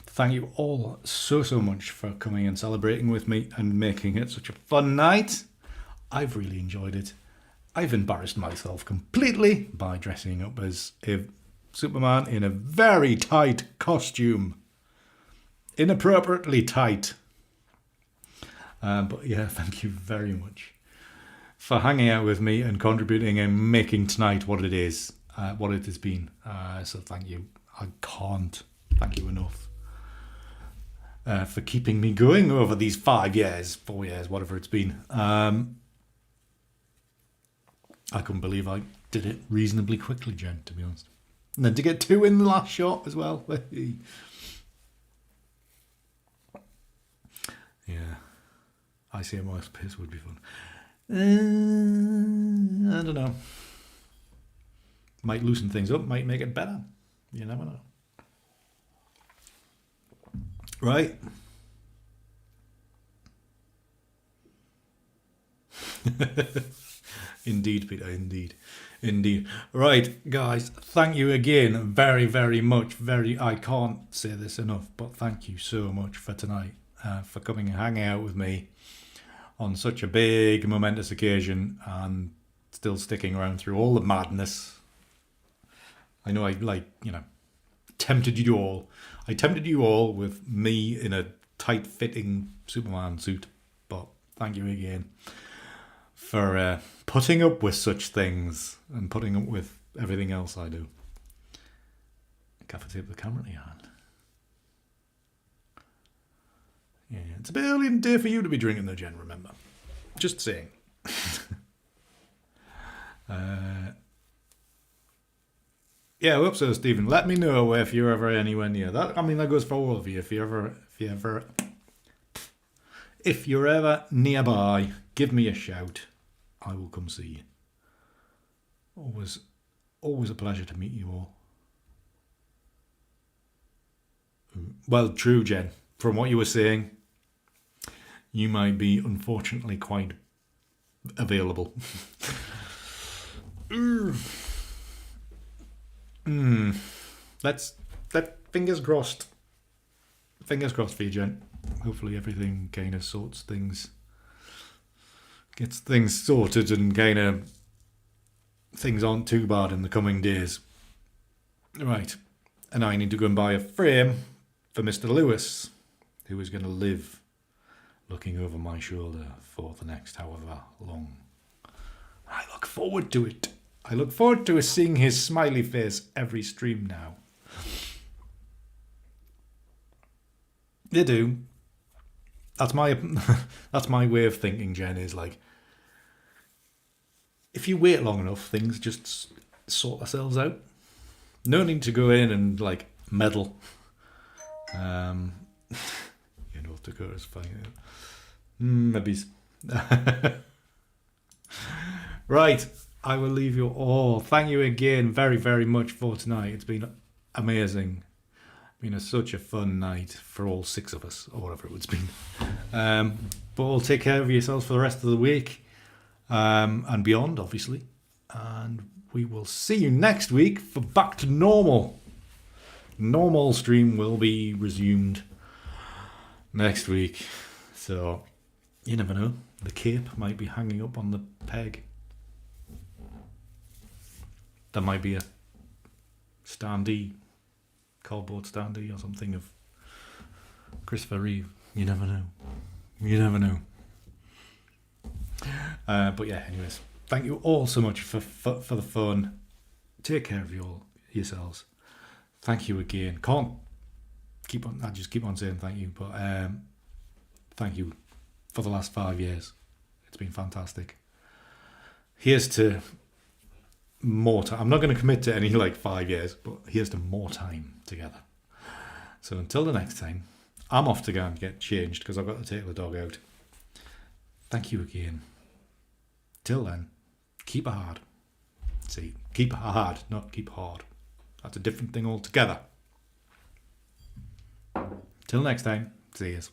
Speaker 1: Thank you all so much for coming and celebrating with me and making it such a fun night. I've really enjoyed it. I've embarrassed myself completely by dressing up as a Superman in a very tight costume. Inappropriately tight. But yeah, thank you very much for hanging out with me and contributing and making tonight what it is, what it has been. So thank you. I can't thank you enough for keeping me going over these 4 years, whatever it's been. I couldn't believe I did it reasonably quickly, Jen, to be honest. And then to get 2 in the last shot as well. Yeah. ICMO space would be fun. I don't know. Might loosen things up, might make it better. You never know. Right. Indeed, Peter, indeed. Indeed. Right, guys, thank you again very, very much. I can't say this enough, but thank you so much for tonight, for coming and hanging out with me on such a big, momentous occasion and still sticking around through all the madness. I know I, tempted you all. I tempted you all with me in a tight-fitting Superman suit, but thank you again for putting up with such things and putting up with everything else I do. Gaffer tape the camera in your hand. Yeah, it's a bit early in the day for you to be drinking though, Jen, remember. Just saying. Yeah, I hope so, Stephen. Let me know if you're ever anywhere near that. I mean, that goes for all of you. If you're ever nearby, give me a shout. I will come see you. Always a pleasure to meet you all. Well, true, Jen. From what you were saying, you might be unfortunately quite available. Let's fingers crossed. Fingers crossed for you, Jen. Hopefully everything kind of gets things sorted and kind of things aren't too bad in the coming days. Right. And I need to go and buy a frame for Mr. Lewis, who is going to live looking over my shoulder for the next however long. I look forward to it. I look forward to seeing his smiley face every stream now. You do. That's my way of thinking, Jen, is like, if you wait long enough, things just sort themselves out. No need to go in and like meddle. North Dakota's funny. Maybe. Right. I will leave you all. Thank you again very, very much for tonight. It's been amazing. Been such a fun night for all 6 of us, or whatever it's been. But all take care of yourselves for the rest of the week and beyond, obviously. And we will see you next week for Back to Normal. Normal stream will be resumed next week. So, you never know. The cape might be hanging up on the peg. There might be a standee, cardboard standee or something of Christopher Reeve. You never know. You never know. But yeah, anyways, thank you all so much for the fun. Take care of yourselves. Thank you again. I just keep on saying thank you, but thank you for the last 5 years. It's been fantastic. Here's to more time. I'm not going to commit to any 5 years, but here's to more time together. So until the next time, I'm off to go and get changed because I've got to take the dog out. Thank you again. Till then, keep it hard. See, keep it hard, not keep hard. That's a different thing altogether. Till next time, see yous.